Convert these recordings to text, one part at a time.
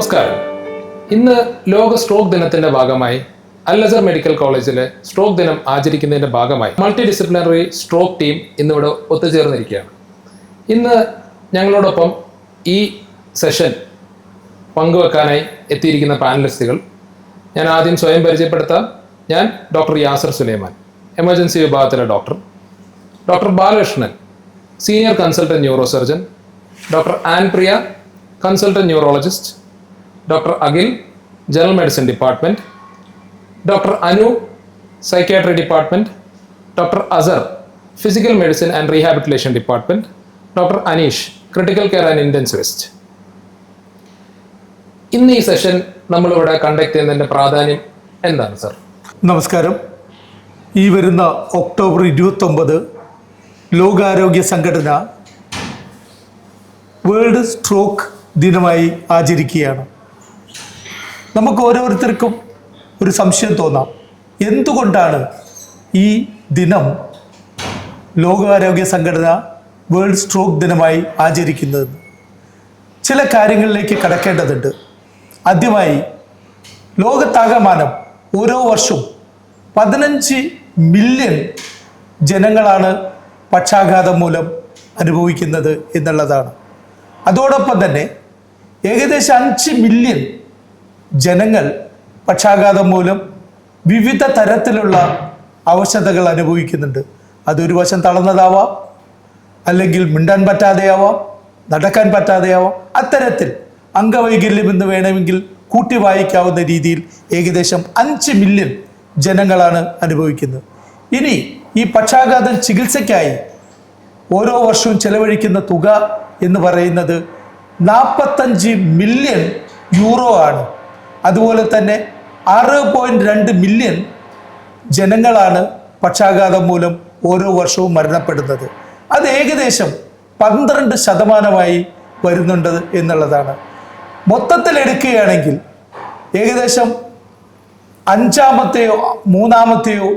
നമസ്കാരം. ഇന്ന് ലോക സ്ട്രോക്ക് ദിനത്തിന്റെ ഭാഗമായി അൽ-അസർ മെഡിക്കൽ കോളേജിലെ സ്ട്രോക്ക് ദിനം ആചരിക്കുന്നതിന്റെ ഭാഗമായി മൾട്ടി ഡിസിപ്ലിനറി സ്ട്രോക്ക് ടീം ഇന്നിവിടെ ഒത്തുചേർന്നിരിക്കുകയാണ്. ഇന്ന് ഞങ്ങളോടൊപ്പം ഈ സെഷൻ പങ്കുവെക്കാനായി എത്തിയിരിക്കുന്ന പാനലിസ്റ്റുകൾ ഞാൻ ആദ്യം സ്വയം പരിചയപ്പെടുത്താം. ഞാൻ ഡോക്ടർ യാസർ സുലൈമാൻ, എമർജൻസി വിഭാഗത്തിലെ doctor. Doctor Balakrishnan, senior consultant neuro surgeon. Doctor Anpriya, consultant neurologist. Doctor Akhil, general medicine department. Doctor Anu, psychiatry department. Doctor Azar, physical medicine and rehabilitation department. Doctor Aneesh, critical care and intensivist. ഇന്ന് ഈ സെഷൻ നമ്മളിവിടെ conduct ചെയ്യുന്നതിന്റെ പ്രാധാന്യം എന്താണ് sir? നമസ്കാരം. ഈ വരുന്ന ഒക്ടോബർ 29 ലോകാരോഗ്യ സംഘടന വേൾഡ് സ്ട്രോക്ക് ദിനമായി ആചരിക്കുകയാണ്. നമുക്ക് ഓരോരുത്തർക്കും ഒരു സംശയം തോന്നാം, എന്തുകൊണ്ടാണ് ഈ ദിനം ലോകാരോഗ്യ സംഘടന വേൾഡ് സ്ട്രോക്ക് ദിനമായി ആചരിക്കുന്നതെന്ന്. ചില കാര്യങ്ങളിലേക്ക് കടക്കേണ്ടതുണ്ട്. ആദ്യമായി, ലോകത്താകമാനം ഓരോ വർഷവും 15 മില്യൺ ജനങ്ങളാണ് പക്ഷാഘാതം മൂലം അനുഭവിക്കുന്നത് എന്നുള്ളതാണ്. അതോടൊപ്പം തന്നെ ഏകദേശം 5 മില്യൺ ജനങ്ങൾ പക്ഷാഘാതം മൂലം വിവിധ തരത്തിലുള്ള അവശതകൾ അനുഭവിക്കുന്നുണ്ട്. അതൊരു വശം തളർന്നതാവാം, അല്ലെങ്കിൽ മിണ്ടാൻ പറ്റാതെയാവാം, നടക്കാൻ പറ്റാതെയാവാം. അത്തരത്തിൽ അംഗവൈകല്യം എന്ന് വേണമെങ്കിൽ കൂട്ടി വായിക്കാവുന്ന രീതിയിൽ ഏകദേശം 5 മില്യൺ ജനങ്ങളാണ് അനുഭവിക്കുന്നത്. ഇനി ഈ പക്ഷാഘാതം ചികിത്സയ്ക്കായി ഓരോ വർഷവും ചെലവഴിക്കുന്ന തുക എന്ന് പറയുന്നത് 45 മില്യൺ യൂറോ ആണ്. അതുപോലെ തന്നെ 6.2 മില്യൺ ജനങ്ങളാണ് പക്ഷാഘാതം മൂലം ഓരോ വർഷവും മരണപ്പെടുന്നത്. അത് ഏകദേശം 12% വരുന്നുണ്ട് എന്നുള്ളതാണ്. മൊത്തത്തിൽ എടുക്കുകയാണെങ്കിൽ ഏകദേശം 5-ാമത്തെയോ 3-ാമത്തെയോ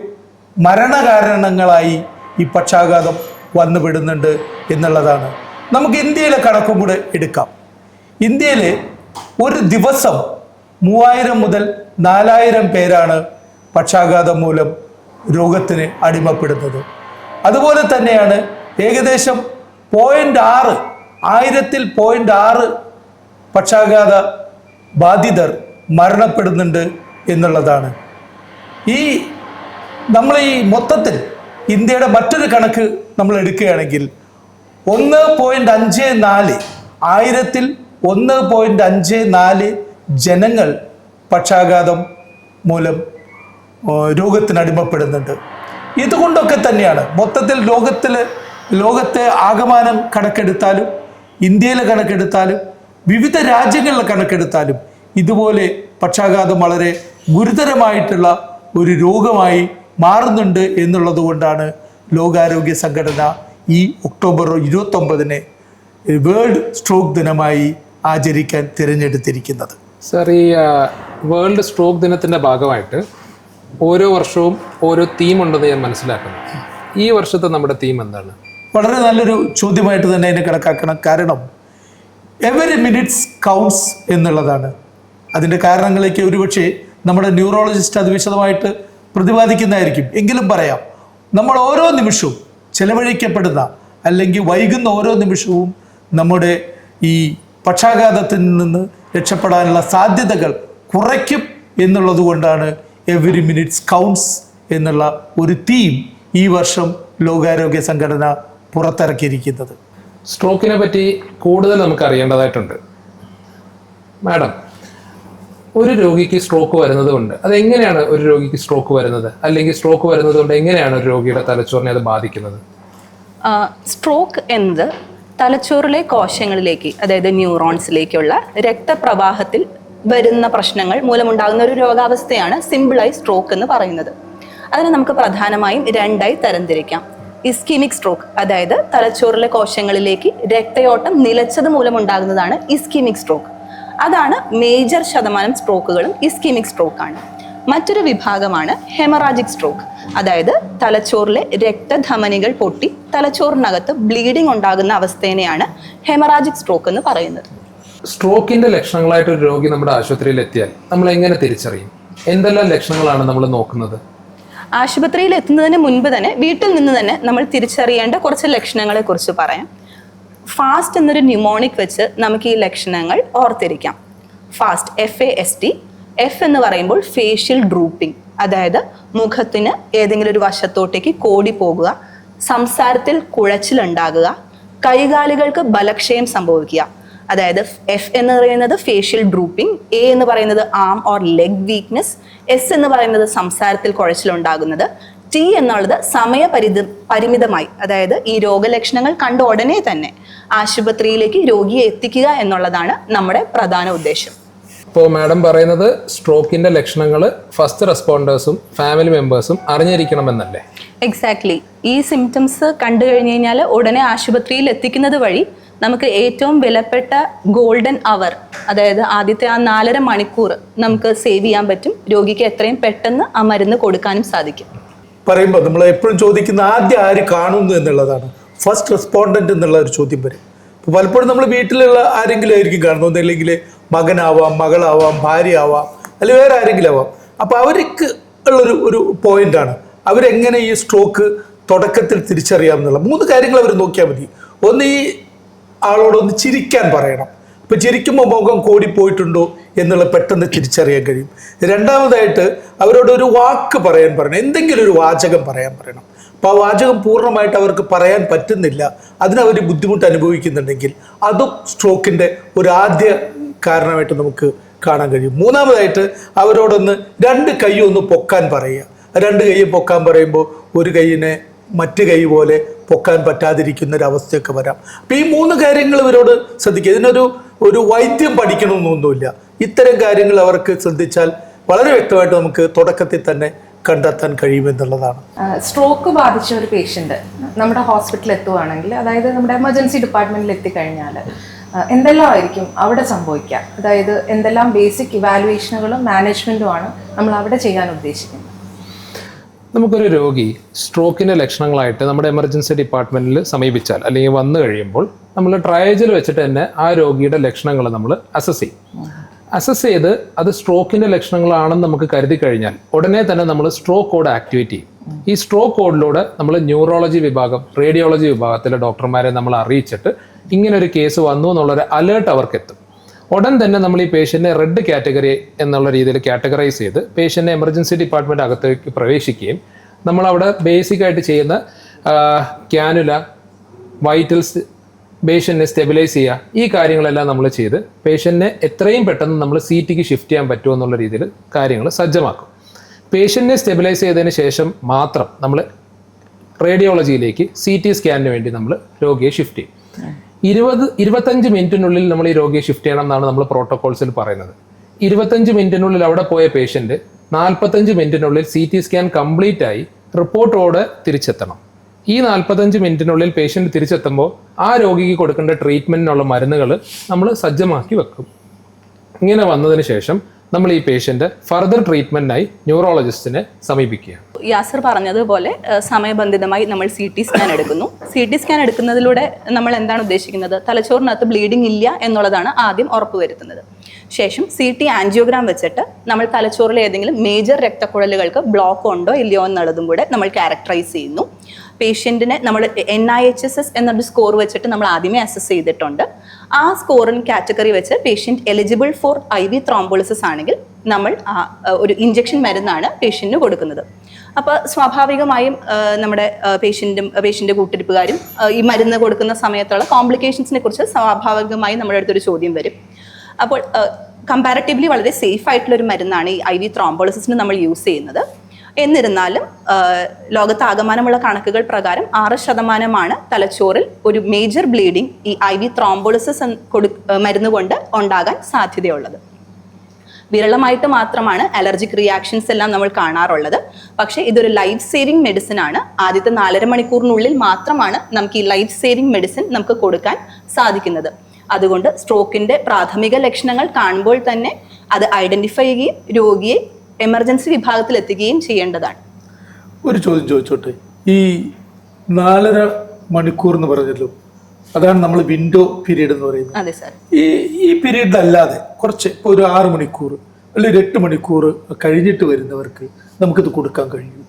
മരണകാരണങ്ങളായി ഈ പക്ഷാഘാതം വന്നുപെടുന്നുണ്ട് എന്നുള്ളതാണ്. നമുക്ക് ഇന്ത്യയിലെ കണക്കും കൂടെ എടുക്കാം. ഇന്ത്യയിൽ ഒരു ദിവസം 3000 മുതൽ 4000 പേരാണ് പക്ഷാഘാതം മൂലം രോഗത്തിന് അടിമപ്പെടുന്നത്. അതുപോലെ തന്നെയാണ് ഏകദേശം 0.6 ആയിരത്തിൽ 0.6 പക്ഷാഘാത ബാധിതർ മരണപ്പെടുന്നുണ്ട് എന്നുള്ളതാണ്. നമ്മൾ ഈ മൊത്തത്തിൽ ഇന്ത്യയുടെ മറ്റൊരു കണക്ക് നമ്മൾ എടുക്കുകയാണെങ്കിൽ 1.54 ആയിരത്തിൽ 1.54 ജനങ്ങൾ പക്ഷാഘാതം മൂലം രോഗത്തിന് അടിമപ്പെടുന്നുണ്ട്. ഇതുകൊണ്ടൊക്കെ തന്നെയാണ് മൊത്തത്തിൽ ലോകത്തെ ആകമാനം കണക്കെടുത്താലും, ഇന്ത്യയിലെ കണക്കെടുത്താലും, വിവിധ രാജ്യങ്ങളിലെ കണക്കെടുത്താലും ഇതുപോലെ പക്ഷാഘാതം വളരെ ഗുരുതരമായിട്ടുള്ള ഒരു രോഗമായി മാറുന്നുണ്ട് എന്നുള്ളത് കൊണ്ടാണ് ലോകാരോഗ്യ സംഘടന ഈ ഒക്ടോബർ 29 വേൾഡ് സ്ട്രോക്ക് ദിനമായി ആചരിക്കാൻ തിരഞ്ഞെടുത്തിരിക്കുന്നത്. സർ, ഈ വേൾഡ് സ്ട്രോക്ക് ദിനത്തിൻ്റെ ഭാഗമായിട്ട് ഓരോ വർഷവും ഓരോ തീം ഉണ്ടെന്ന് ഞാൻ മനസ്സിലാക്കുന്നു. ഈ വർഷത്തെ നമ്മുടെ തീം എന്താണ്? വളരെ നല്ലൊരു ചോദ്യമായിട്ട് തന്നെ അതിനെ കണക്കാക്കണം. കാരണം എവറി മിനിറ്റ്സ് കൗണ്ട്സ് എന്നുള്ളതാണ്. അതിൻ്റെ കാരണങ്ങളിലേക്ക് ഒരുപക്ഷെ നമ്മുടെ ന്യൂറോളജിസ്റ്റ് അത് വിശദമായിട്ട് പ്രതിപാദിക്കുന്നതായിരിക്കും. എങ്കിലും പറയാം, നമ്മൾ ഓരോ നിമിഷവും ചെലവഴിക്കപ്പെടുന്ന അല്ലെങ്കിൽ വൈകുന്ന ഓരോ നിമിഷവും നമ്മുടെ ഈ പക്ഷാഘാതത്തിൽ നിന്ന് രക്ഷപ്പെടാനുള്ള സാധ്യതകൾ കുറയ്ക്കും എന്നുള്ളത് കൊണ്ടാണ് എവറി മിനിറ്റ്സ് കൗണ്ട്സ് എന്നുള്ള ഒരു തീം ഈ വർഷം ലോകാരോഗ്യ സംഘടന പുറത്തിറക്കിയിരിക്കുന്നത്. സ്ട്രോക്കിനെ പറ്റി കൂടുതൽ നമുക്ക് അറിയേണ്ടതായിട്ടുണ്ട്. മാഡം, ഒരു രോഗിക്ക് സ്ട്രോക്ക് വരുന്നത് കൊണ്ട് അതെങ്ങനെയാണ് ഒരു രോഗിക്ക് സ്ട്രോക്ക് വരുന്നത്, അല്ലെങ്കിൽ സ്ട്രോക്ക് വരുന്നത് കൊണ്ട് എങ്ങനെയാണ് ഒരു രോഗിയുടെ തലച്ചോറിനെ അത് ബാധിക്കുന്നത്? സ്ട്രോക്ക് എന്നത് തലച്ചോറിലെ കോശങ്ങളിലേക്ക്, അതായത് ന്യൂറോൺസിലേക്കുള്ള രക്തപ്രവാഹത്തിൽ വരുന്ന പ്രശ്നങ്ങൾ മൂലമുണ്ടാകുന്ന ഒരു രോഗാവസ്ഥയാണ് സിമ്പിളായി സ്ട്രോക്ക് എന്ന് പറയുന്നത്. അതിനെ നമുക്ക് പ്രധാനമായും 2ആയി തരംതിരിക്കാം. ഇസ്കീമിക് സ്ട്രോക്ക്, അതായത് തലച്ചോറിലെ കോശങ്ങളിലേക്ക് രക്തയോട്ടം നിലച്ചത് മൂലമുണ്ടാകുന്നതാണ് ഇസ്കീമിക് സ്ട്രോക്ക്. അതാണ് മേജർ ശതമാനം സ്ട്രോക്കുകളും ഇസ്കീമിക് സ്ട്രോക്കാണ്. മറ്റൊരു വിഭാഗമാണ് ഹെമറാജിക് സ്ട്രോക്ക്, അതായത് തലച്ചോറിലെ രക്തധമനികൾ പൊട്ടി തലച്ചോറിനകത്ത് ബ്ലീഡിംഗ് ഉണ്ടാകുന്ന അവസ്ഥേനെയാണ് ഹെമറാജിക് സ്ട്രോക്ക് എന്ന് പറയുന്നത്. സ്ട്രോക്കിന്റെ ലക്ഷണങ്ങളായിട്ട് ഒരു രോഗി നമ്മുടെ ആശുപത്രിയിൽ എത്തിയാൽ നമ്മൾ എങ്ങനെ തിരിച്ചറിയും? എന്തെല്ലാം ലക്ഷണങ്ങളാണ് നമ്മൾ നോക്കുന്നത്? ആശുപത്രിയിൽ എത്തുന്നതിന് മുൻപ് തന്നെ വീട്ടിൽ നിന്ന് തന്നെ നമ്മൾ തിരിച്ചറിയേണ്ട കുറച്ച് ലക്ഷണങ്ങളെ കുറിച്ച് പറയാം. ഫാസ്റ്റ് എന്നൊരു ന്യൂമോണിക് വെച്ച് നമുക്ക് ഈ ലക്ഷണങ്ങൾ ഓർത്തിരിക്കാം. Fast, FAST. എഫ് എന്ന് പറയുമ്പോൾ ഫേഷ്യൽ ഡ്രൂപ്പിംഗ്, അതായത് മുഖത്തിന് ഏതെങ്കിലും ഒരു വശത്തോട്ടേക്ക് കോടി പോകുക, സംസാരത്തിൽ കുഴച്ചിലുണ്ടാകുക, കൈകാലുകൾക്ക് ബലക്ഷയം സംഭവിക്കുക. അതായത് എഫ് എന്ന് പറയുന്നത് ഫേഷ്യൽ ഡ്രൂപ്പിംഗ്, എ എന്ന് പറയുന്നത് arm or leg weakness, S എന്ന് പറയുന്നത് സംസാരത്തിൽ കുഴച്ചിലുണ്ടാകുന്നത്, ടി എന്നുള്ളത് പരിമിതമായി, അതായത് ഈ രോഗലക്ഷണങ്ങൾ കണ്ട ഉടനെ തന്നെ ആശുപത്രിയിലേക്ക് രോഗിയെ എത്തിക്കുക എന്നുള്ളതാണ് നമ്മുടെ പ്രധാന ഉദ്ദേശം. ഇപ്പോൾ മാഡം പറയുന്നത് സ്ട്രോക്കിന്റെ ലക്ഷണങ്ങൾ ഫസ്റ്റ് റെസ്പോണ്ടേഴ്സും ഫാമിലി മെമ്പേഴ്സും അറിഞ്ഞിരിക്കണമെന്നല്ലേ? എക്സാക്ട്ലി. ഈ സിംറ്റംസ് കണ്ടു കഴിഞ്ഞു കഴിഞ്ഞാൽ ഉടനെ ആശുപത്രിയിൽ എത്തിക്കുന്നത് വഴി നമുക്ക് ഏറ്റവും വിലപ്പെട്ട ഗോൾഡൻ അവർ, അതായത് ആദ്യത്തെ ആ 4.5 മണിക്കൂർ നമുക്ക് സേവ് ചെയ്യാൻ പറ്റും. രോഗിക്ക് എത്രയും പെട്ടെന്ന് ആ മരുന്ന് കൊടുക്കാനും സാധിക്കും. പറയുമ്പോൾ നമ്മൾ എപ്പോഴും ചോദിക്കുന്ന ആദ്യം ആര് കാണുന്നു എന്നുള്ളതാണ്. ഫസ്റ്റ് റെസ്പോണ്ടന്റ് എന്നുള്ള ഒരു ചോദ്യം വരും. അപ്പോൾ പലപ്പോഴും നമ്മൾ വീട്ടിലുള്ള ആരെങ്കിലും ആയിരിക്കും കാണുന്നത്, അല്ലെങ്കിൽ മകനാവാം, മകളാവാം, ഭാര്യ ആവാം, അല്ലെങ്കിൽ വേറെ ആരെങ്കിലും ആവാം. അപ്പോൾ അവർക്ക് ഉള്ളൊരു പോയിന്റാണ് അവരെങ്ങനെ ഈ സ്ട്രോക്ക് തുടക്കത്തിൽ തിരിച്ചറിയാം എന്നുള്ള 3 കാര്യങ്ങൾ അവർ നോക്കിയാൽ മതി. ഒന്ന്, ഈ ആളോടൊന്ന് ചിരിക്കാൻ പറയണം. ഇപ്പം ചിരിക്കുമ്പോൾ മുഖം കോടിപ്പോയിട്ടുണ്ടോ എന്നുള്ള പെട്ടെന്ന് തിരിച്ചറിയാൻ കഴിയും. രണ്ടാമതായിട്ട് അവരോട് ഒരു വാക്ക് പറയാൻ പറയണം, എന്തെങ്കിലും ഒരു വാചകം പറയാൻ പറയണം. അപ്പോൾ ആ വാചകം പൂർണ്ണമായിട്ട് അവർക്ക് പറയാൻ പറ്റുന്നില്ല, അതിനവർ ബുദ്ധിമുട്ട് അനുഭവിക്കുന്നുണ്ടെങ്കിൽ അതും സ്ട്രോക്കിൻ്റെ ഒരു ആദ്യ കാരണമായിട്ട് നമുക്ക് കാണാൻ കഴിയും. മൂന്നാമതായിട്ട് അവരോടൊന്ന് 2 കൈ ഒന്ന് പൊക്കാൻ പറയുക. 2 കൈ പൊക്കാൻ പറയുമ്പോൾ ഒരു കൈയിനെ മറ്റു കൈ പോലെ പൊക്കാൻ പറ്റാതിരിക്കുന്ന ഒരു അവസ്ഥയൊക്കെ വരാം. അപ്പം ഈ 3 കാര്യങ്ങൾ ഇവരോട് ശ്രദ്ധിക്കുക. ഇതിനൊരു വൈദ്യം പഠിക്കണമെന്നൊന്നുമില്ല. ഇത്തരം കാര്യങ്ങൾ അവർക്ക് ശ്രദ്ധിച്ചാൽ വളരെ വ്യക്തമായിട്ട് നമുക്ക് തുടക്കത്തിൽ തന്നെ കണ്ടെത്താൻ കഴിയുമെന്നുള്ളതാണ്. സ്ട്രോക്ക് ബാധിച്ച ഒരു പേഷ്യൻ്റ് നമ്മുടെ ഹോസ്പിറ്റലിൽ എത്തുവാണെങ്കിൽ, അതായത് നമ്മുടെ എമർജൻസി ഡിപ്പാർട്ട്മെൻറ്റിൽ എത്തിക്കഴിഞ്ഞാൽ എന്തെല്ലാം ആയിരിക്കും അവിടെ സംഭവിക്കുക? അതായത് എന്തെല്ലാം ബേസിക് ഇവാലുവേഷനുകളും മാനേജ്മെൻറ്റുമാണ് നമ്മൾ അവിടെ ചെയ്യാൻ ഉദ്ദേശിക്കുന്നത്? നമുക്കൊരു രോഗി സ്ട്രോക്കിൻ്റെ ലക്ഷണങ്ങളായിട്ട് നമ്മുടെ എമർജൻസി ഡിപ്പാർട്ട്മെൻറ്റിൽ സമീപിച്ചാൽ അല്ലെങ്കിൽ വന്നു കഴിയുമ്പോൾ നമ്മൾ ട്രയേജിൽ വെച്ചിട്ട് തന്നെ ആ രോഗിയുടെ ലക്ഷണങ്ങൾ നമ്മൾ അസസ് ചെയ്യും. അസസ് ചെയ്ത് അത് സ്ട്രോക്കിൻ്റെ ലക്ഷണങ്ങളാണെന്ന് നമുക്ക് കരുതി കഴിഞ്ഞാൽ ഉടനെ തന്നെ നമ്മൾ സ്ട്രോക്ക് കോഡ് ആക്ടിവേറ്റ് ചെയ്യും. ഈ സ്ട്രോക്ക് കോഡിലൂടെ നമ്മൾ ന്യൂറോളജി വിഭാഗം, റേഡിയോളജി വിഭാഗത്തിലെ ഡോക്ടർമാരെ നമ്മൾ അറിയിച്ചിട്ട് ഇങ്ങനൊരു കേസ് വന്നു എന്നുള്ളൊരു അലേർട്ട് അവർക്ക് എത്തും. ഉടൻ തന്നെ നമ്മൾ ഈ പേഷ്യൻറ്റിനെ റെഡ് കാറ്റഗറി എന്നുള്ള രീതിയിൽ കാറ്റഗറൈസ് ചെയ്ത് പേഷ്യൻറ്റിനെ എമർജൻസി ഡിപ്പാർട്ട്മെൻറ്റ് അകത്തേക്ക് പ്രവേശിക്കുകയും നമ്മളവിടെ ബേസിക്കായിട്ട് ചെയ്യുന്ന ക്യാനുല, വൈറ്റൽസ്, പേഷ്യൻറ്റിനെ സ്റ്റെബിലൈസ് ചെയ്യുക, ഈ കാര്യങ്ങളെല്ലാം നമ്മൾ ചെയ്ത് പേഷ്യൻറ്റിനെ എത്രയും പെട്ടെന്ന് നമ്മൾ CTക്ക് ഷിഫ്റ്റ് ചെയ്യാൻ പറ്റുമോ എന്നുള്ള രീതിയിൽ കാര്യങ്ങൾ സജ്ജമാക്കും. പേഷ്യൻറ്റിനെ സ്റ്റെബിലൈസ് ചെയ്തതിന് ശേഷം മാത്രം നമ്മൾ റേഡിയോളജിയിലേക്ക് CT സ്കാനിന് വേണ്ടി നമ്മൾ രോഗിയെ ഷിഫ്റ്റ് ചെയ്യും. 20-25 മിനിറ്റിനുള്ളിൽ നമ്മൾ ഈ രോഗിയെ ഷിഫ്റ്റ് ചെയ്യണം എന്നാണ് നമ്മൾ പ്രോട്ടോകോൾസിൽ പറയുന്നത്. 25 മിനിറ്റിനുള്ളിൽ അവിടെ പോയ പേഷ്യൻറ്റ് 45 മിനിറ്റിനുള്ളിൽ CT സ്കാൻ കംപ്ലീറ്റ് ആയി റിപ്പോർട്ടോടെ തിരിച്ചെത്തണം. ഈ 45 മിനിറ്റിനുള്ളിൽ പേഷ്യൻ്റ് തിരിച്ചെത്തുമ്പോൾ ആ രോഗിക്ക് കൊടുക്കേണ്ട ട്രീറ്റ്മെൻറ്റിനുള്ള മരുന്നുകൾ നമ്മൾ സജ്ജമാക്കി വെക്കും. ഇങ്ങനെ വന്നതിന് ശേഷം നമ്മൾ ഈ പേഷ്യൻ്റ് ഫർദർ ട്രീറ്റ്മെൻറ്റിനായി ന്യൂറോളജിസ്റ്റിനെ സമീപിക്കുക. യാസർ പറഞ്ഞതുപോലെ സമയബന്ധിതമായി നമ്മൾ CT സ്കാൻ എടുക്കുന്നു. CT സ്കാൻ എടുക്കുന്നതിലൂടെ നമ്മൾ എന്താണ് ഉദ്ദേശിക്കുന്നത്? തലച്ചോറിനകത്ത് ബ്ലീഡിംഗ് ഇല്ല എന്നുള്ളതാണ് ആദ്യം ഉറപ്പുവരുത്തുന്നത്. ശേഷം CT ആൻജിയോഗ്രാം വെച്ചിട്ട് നമ്മൾ തലച്ചോറിലെ ഏതെങ്കിലും മേജർ രക്തക്കുഴലുകൾക്ക് ബ്ലോക്ക് ഉണ്ടോ ഇല്ലയോ എന്നുള്ളതും കൂടെ നമ്മൾ ക്യാരക്ടറൈസ് ചെയ്യുന്നു. പേഷ്യൻറ്റിനെ നമ്മൾ NIHSS എന്നൊരു സ്കോർ വെച്ചിട്ട് നമ്മൾ ആദ്യമേ അസസ് ചെയ്തിട്ടുണ്ട്. ആ സ്കോറിന് കാറ്റഗറി വെച്ച് patient eligible for IV thrombolysis ആണെങ്കിൽ നമ്മൾ ഒരു ഇഞ്ചക്ഷൻ മരുന്നാണ് പേഷ്യൻറ്റിന് കൊടുക്കുന്നത്. അപ്പോൾ സ്വാഭാവികമായും നമ്മുടെ പേഷ്യൻ്റെ കൂട്ടിരിപ്പുകാരും ഈ മരുന്ന് കൊടുക്കുന്ന സമയത്തുള്ള കോംപ്ലിക്കേഷൻസിനെ കുറിച്ച് സ്വാഭാവികമായും നമ്മുടെ അടുത്തൊരു ചോദ്യം വരും. അപ്പോൾ കമ്പാരിറ്റീവ്ലി വളരെ സേഫ് ആയിട്ടുള്ളൊരു മരുന്നാണ് ഈ IV ത്രോംബോളിസിന് നമ്മൾ യൂസ് ചെയ്യുന്നത്. എന്നിരുന്നാലും ലോകത്താകമാനമുള്ള കണക്കുകൾ പ്രകാരം 6% തലച്ചോറിൽ ഒരു മേജർ ബ്ലീഡിംഗ് ഈ IV ത്രോംബോളിസിസ് മരുന്ന് കൊണ്ട് ഉണ്ടാകാൻ സാധ്യതയുള്ളത്. വിരളമായിട്ട് മാത്രമാണ് അലർജിക് റിയാക്ഷൻസ് എല്ലാം നമ്മൾ കാണാറുള്ളത്. പക്ഷേ ഇതൊരു ലൈഫ് സേവിങ് മെഡിസിൻ ആണ്. ആദ്യത്തെ 4.5 മണിക്കൂറിനുള്ളിൽ മാത്രമാണ് നമുക്ക് ഈ ലൈഫ് സേവിങ് മെഡിസിൻ നമുക്ക് കൊടുക്കാൻ സാധിക്കുന്നത്. അതുകൊണ്ട് സ്ട്രോക്കിന്റെ പ്രാഥമിക ലക്ഷണങ്ങൾ കാണുമ്പോൾ തന്നെ അത് ഐഡന്റിഫൈ ചെയ്യുകയും രോഗിയെ എമർജൻസി വിഭാഗത്തിൽ എത്തുകയും ചെയ്യേണ്ടതാണ്. ഒരു ചോദ്യം ചോദിച്ചോട്ടെ, ഈ 4.5 മണിക്കൂർ എന്ന് പറഞ്ഞല്ലോ, അതാണ് നമ്മൾ വിൻഡോ പീരീഡ് എന്ന് പറയുന്നത്. അതെ സാർ. ഈ പീരീഡിലല്ലാതെ കുറച്ച് ഇപ്പോൾ ഒരു 6 മണിക്കൂർ അല്ലെങ്കിൽ 8 മണിക്കൂർ കഴിഞ്ഞിട്ട് വരുന്നവർക്ക് നമുക്കിത് കൊടുക്കാൻ കഴിയും?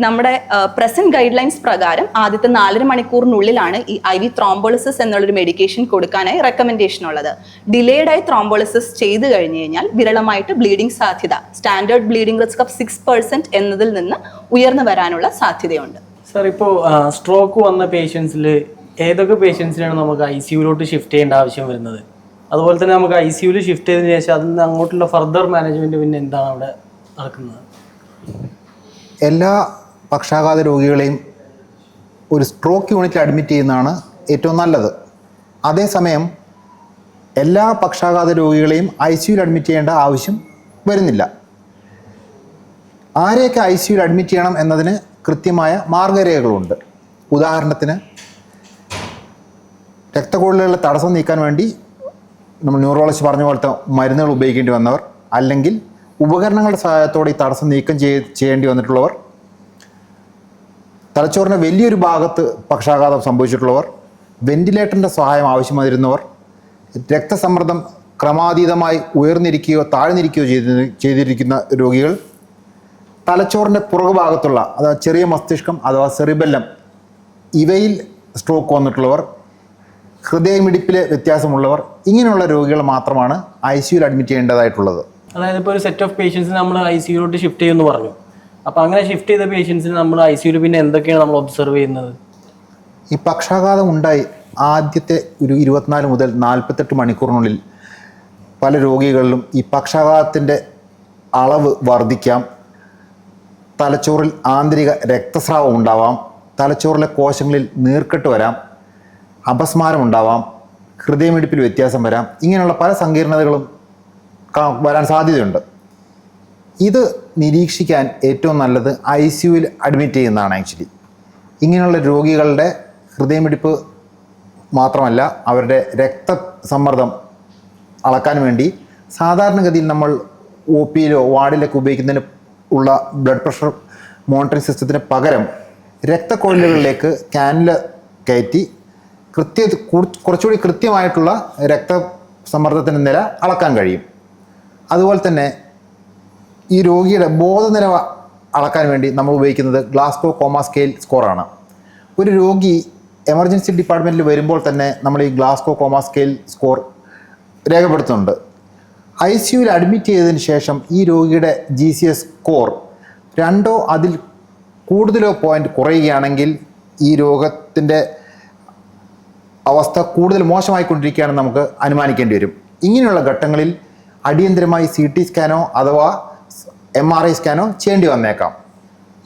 നമ്മുടെ പ്രസന്റ് ഗൈഡ് ലൈൻസ് പ്രകാരം ആദ്യത്തെ 4 മണിക്കൂറിനുള്ളിലാണ് ഈ IV ത്രോംബോളിസിസ് എന്നുള്ളൊരു മെഡിക്കേഷൻ കൊടുക്കാനായി റെക്കമെൻഡേഷൻ ഉള്ളത്. ഡിലേഡ് ആയി ത്രോംബോളിസിസ് ചെയ്തു കഴിഞ്ഞു കഴിഞ്ഞാൽ വിരളമായിട്ട് ബ്ലീഡിംഗ് സാധ്യത, സ്റ്റാൻഡേർഡ് ബ്ലീഡിംഗ് റിസ്ക് ഓഫ് 6% എന്നതിൽ നിന്ന് ഉയർന്നു വരാനുള്ള സാധ്യതയുണ്ട്. സാർ, ഇപ്പോൾ സ്ട്രോക്ക് വന്ന പേഷ്യൻസിൽ ഏതൊക്കെ പേഷ്യൻസിനാണ് നമുക്ക് ICUലോട്ട് ഷിഫ്റ്റ് ചെയ്യേണ്ട ആവശ്യം വരുന്നത്? അതുപോലെ തന്നെ നമുക്ക് ICUവിൽ ഷിഫ്റ്റ് ചെയ്തതിനു ശേഷം അതിൽ നിന്ന് അങ്ങോട്ടുള്ള ഫർദർ മാനേജ്മെന്റ് പിന്നെ എന്താണ് അവിടെ നടക്കുന്നത്? എല്ലാ പക്ഷാഘാത രോഗികളെയും ഒരു സ്ട്രോക്ക് യൂണിറ്റിൽ അഡ്മിറ്റ് ചെയ്യുന്നതാണ് ഏറ്റവും നല്ലത്. അതേസമയം എല്ലാ പക്ഷാഘാത രോഗികളെയും ICUവിൽ അഡ്മിറ്റ് ചെയ്യേണ്ട ആവശ്യം വരുന്നില്ല. ആരെയൊക്കെ ICUവിൽ അഡ്മിറ്റ് ചെയ്യണം എന്നതിന് കൃത്യമായ മാർഗരേഖകളുണ്ട്. ഉദാഹരണത്തിന് രക്തക്കുഴലുകളിലെ തടസ്സം നീക്കാൻ വേണ്ടി നമ്മൾ ന്യൂറോളജി പറഞ്ഞ പോലത്തെ മരുന്നുകൾ ഉപയോഗിക്കേണ്ടി വന്നവർ, അല്ലെങ്കിൽ ഉപകരണങ്ങളുടെ സഹായത്തോടെ ഈ തടസ്സം നീക്കം ചെയ്യേണ്ടി വന്നിട്ടുള്ളവർ, തലച്ചോറിൻ്റെ വലിയൊരു ഭാഗത്ത് പക്ഷാഘാതം സംഭവിച്ചിട്ടുള്ളവർ, വെന്റിലേറ്ററിൻ്റെ സഹായം ആവശ്യമായിരുന്നവർ, രക്തസമ്മർദ്ദം ക്രമാതീതമായി ഉയർന്നിരിക്കുകയോ താഴ്ന്നിരിക്കുകയോ ചെയ്തിരിക്കുന്ന രോഗികൾ, തലച്ചോറിൻ്റെ പുറകുഭാഗത്തുള്ള അഥവാ ചെറിയ മസ്തിഷ്കം അഥവാ സെറിബെല്ലം ഇവയിൽ സ്ട്രോക്ക് വന്നിട്ടുള്ളവർ, ഹൃദയമിടിപ്പിലെ വ്യത്യാസമുള്ളവർ, ഇങ്ങനെയുള്ള രോഗികൾ മാത്രമാണ് ICUവിൽ അഡ്മിറ്റ് ചെയ്യേണ്ടതായിട്ടുള്ളത്. അതായത് ഇപ്പോൾ ഒരു സെറ്റ് ഓഫ് പേഷ്യൻസിന് നമ്മൾ ICUലോട്ട് ഷിഫ്റ്റ് ചെയ്യുമെന്ന് പറഞ്ഞു. അപ്പോൾ അങ്ങനെ ഷിഫ്റ്റ് ചെയ്ത പേഷ്യൻസിന് നമ്മൾ ICUവിൽ പിന്നെ എന്തൊക്കെയാണ് നമ്മൾ ഒബ്സർവ് ചെയ്യുന്നത്? ഈ പക്ഷാഘാതം ഉണ്ടായി ആദ്യത്തെ ഒരു 24 മുതൽ 48 മണിക്കൂറിനുള്ളിൽ പല രോഗികളിലും ഈ പക്ഷാഘാതത്തിൻ്റെ അളവ് വർദ്ധിക്കാം, തലച്ചോറിൽ ആന്തരിക രക്തസ്രാവം ഉണ്ടാവാം, തലച്ചോറിലെ കോശങ്ങളിൽ നീർക്കെട്ട് വരാം, അപസ്മാരം ഉണ്ടാവാം, ഹൃദയമിടിപ്പിൽ വ്യത്യാസം വരാം. ഇങ്ങനെയുള്ള പല സങ്കീർണതകളും വരാൻ സാധ്യതയുണ്ട്. ഇത് നിരീക്ഷിക്കാൻ ഏറ്റവും നല്ലത് ICUവിൽ അഡ്മിറ്റ് ചെയ്യുന്നതാണ്. ആക്ച്വലി ഇങ്ങനെയുള്ള രോഗികളുടെ ഹൃദയമിടിപ്പ് മാത്രമല്ല, അവരുടെ രക്തസമ്മർദ്ദം അളക്കാൻ വേണ്ടി സാധാരണഗതിയിൽ നമ്മൾ OPയിലോ വാർഡിലൊക്കെ ഉപയോഗിക്കുന്നതിന് ഉള്ള ബ്ലഡ് പ്രഷർ മോണിറ്ററിംഗ് സിസ്റ്റത്തിന് പകരം രക്തക്കൊഴലുകളിലേക്ക് കാനുല കയറ്റി കുറച്ചുകൂടി കൃത്യമായിട്ടുള്ള രക്തസമ്മർദ്ദത്തിൻ്റെ നില അളക്കാൻ കഴിയും. അതുപോലെ തന്നെ ഈ രോഗിയുടെ ബോധനില അളക്കാൻ വേണ്ടി നമ്മൾ ഉപയോഗിക്കുന്നത് ഗ്ലാസ്ഗോ കോമ സ്കെയിൽ സ്കോറാണ്. ഒരു രോഗി എമർജൻസി ഡിപ്പാർട്ട്മെൻറ്റിൽ വരുമ്പോൾ തന്നെ നമ്മൾ ഈ ഗ്ലാസ്ഗോ കോമ സ്കെയിൽ സ്കോർ രേഖപ്പെടുത്തുന്നുണ്ട്. ICUവിൽ അഡ്മിറ്റ് ചെയ്തതിന് ശേഷം ഈ രോഗിയുടെ GCS സ്കോർ 2 അതിൽ കൂടുതലോ പോയിൻ്റ് കുറയുകയാണെങ്കിൽ ഈ രോഗത്തിൻ്റെ അവസ്ഥ കൂടുതൽ മോശമായിക്കൊണ്ടിരിക്കുകയാണെന്ന് നമുക്ക് അനുമാനിക്കേണ്ടി വരും. ഇങ്ങനെയുള്ള ഘട്ടങ്ങളിൽ അടിയന്തരമായി CT സ്കാനോ അഥവാ MRI സ്കാനോ ചെയ്യേണ്ടി വന്നേക്കാം.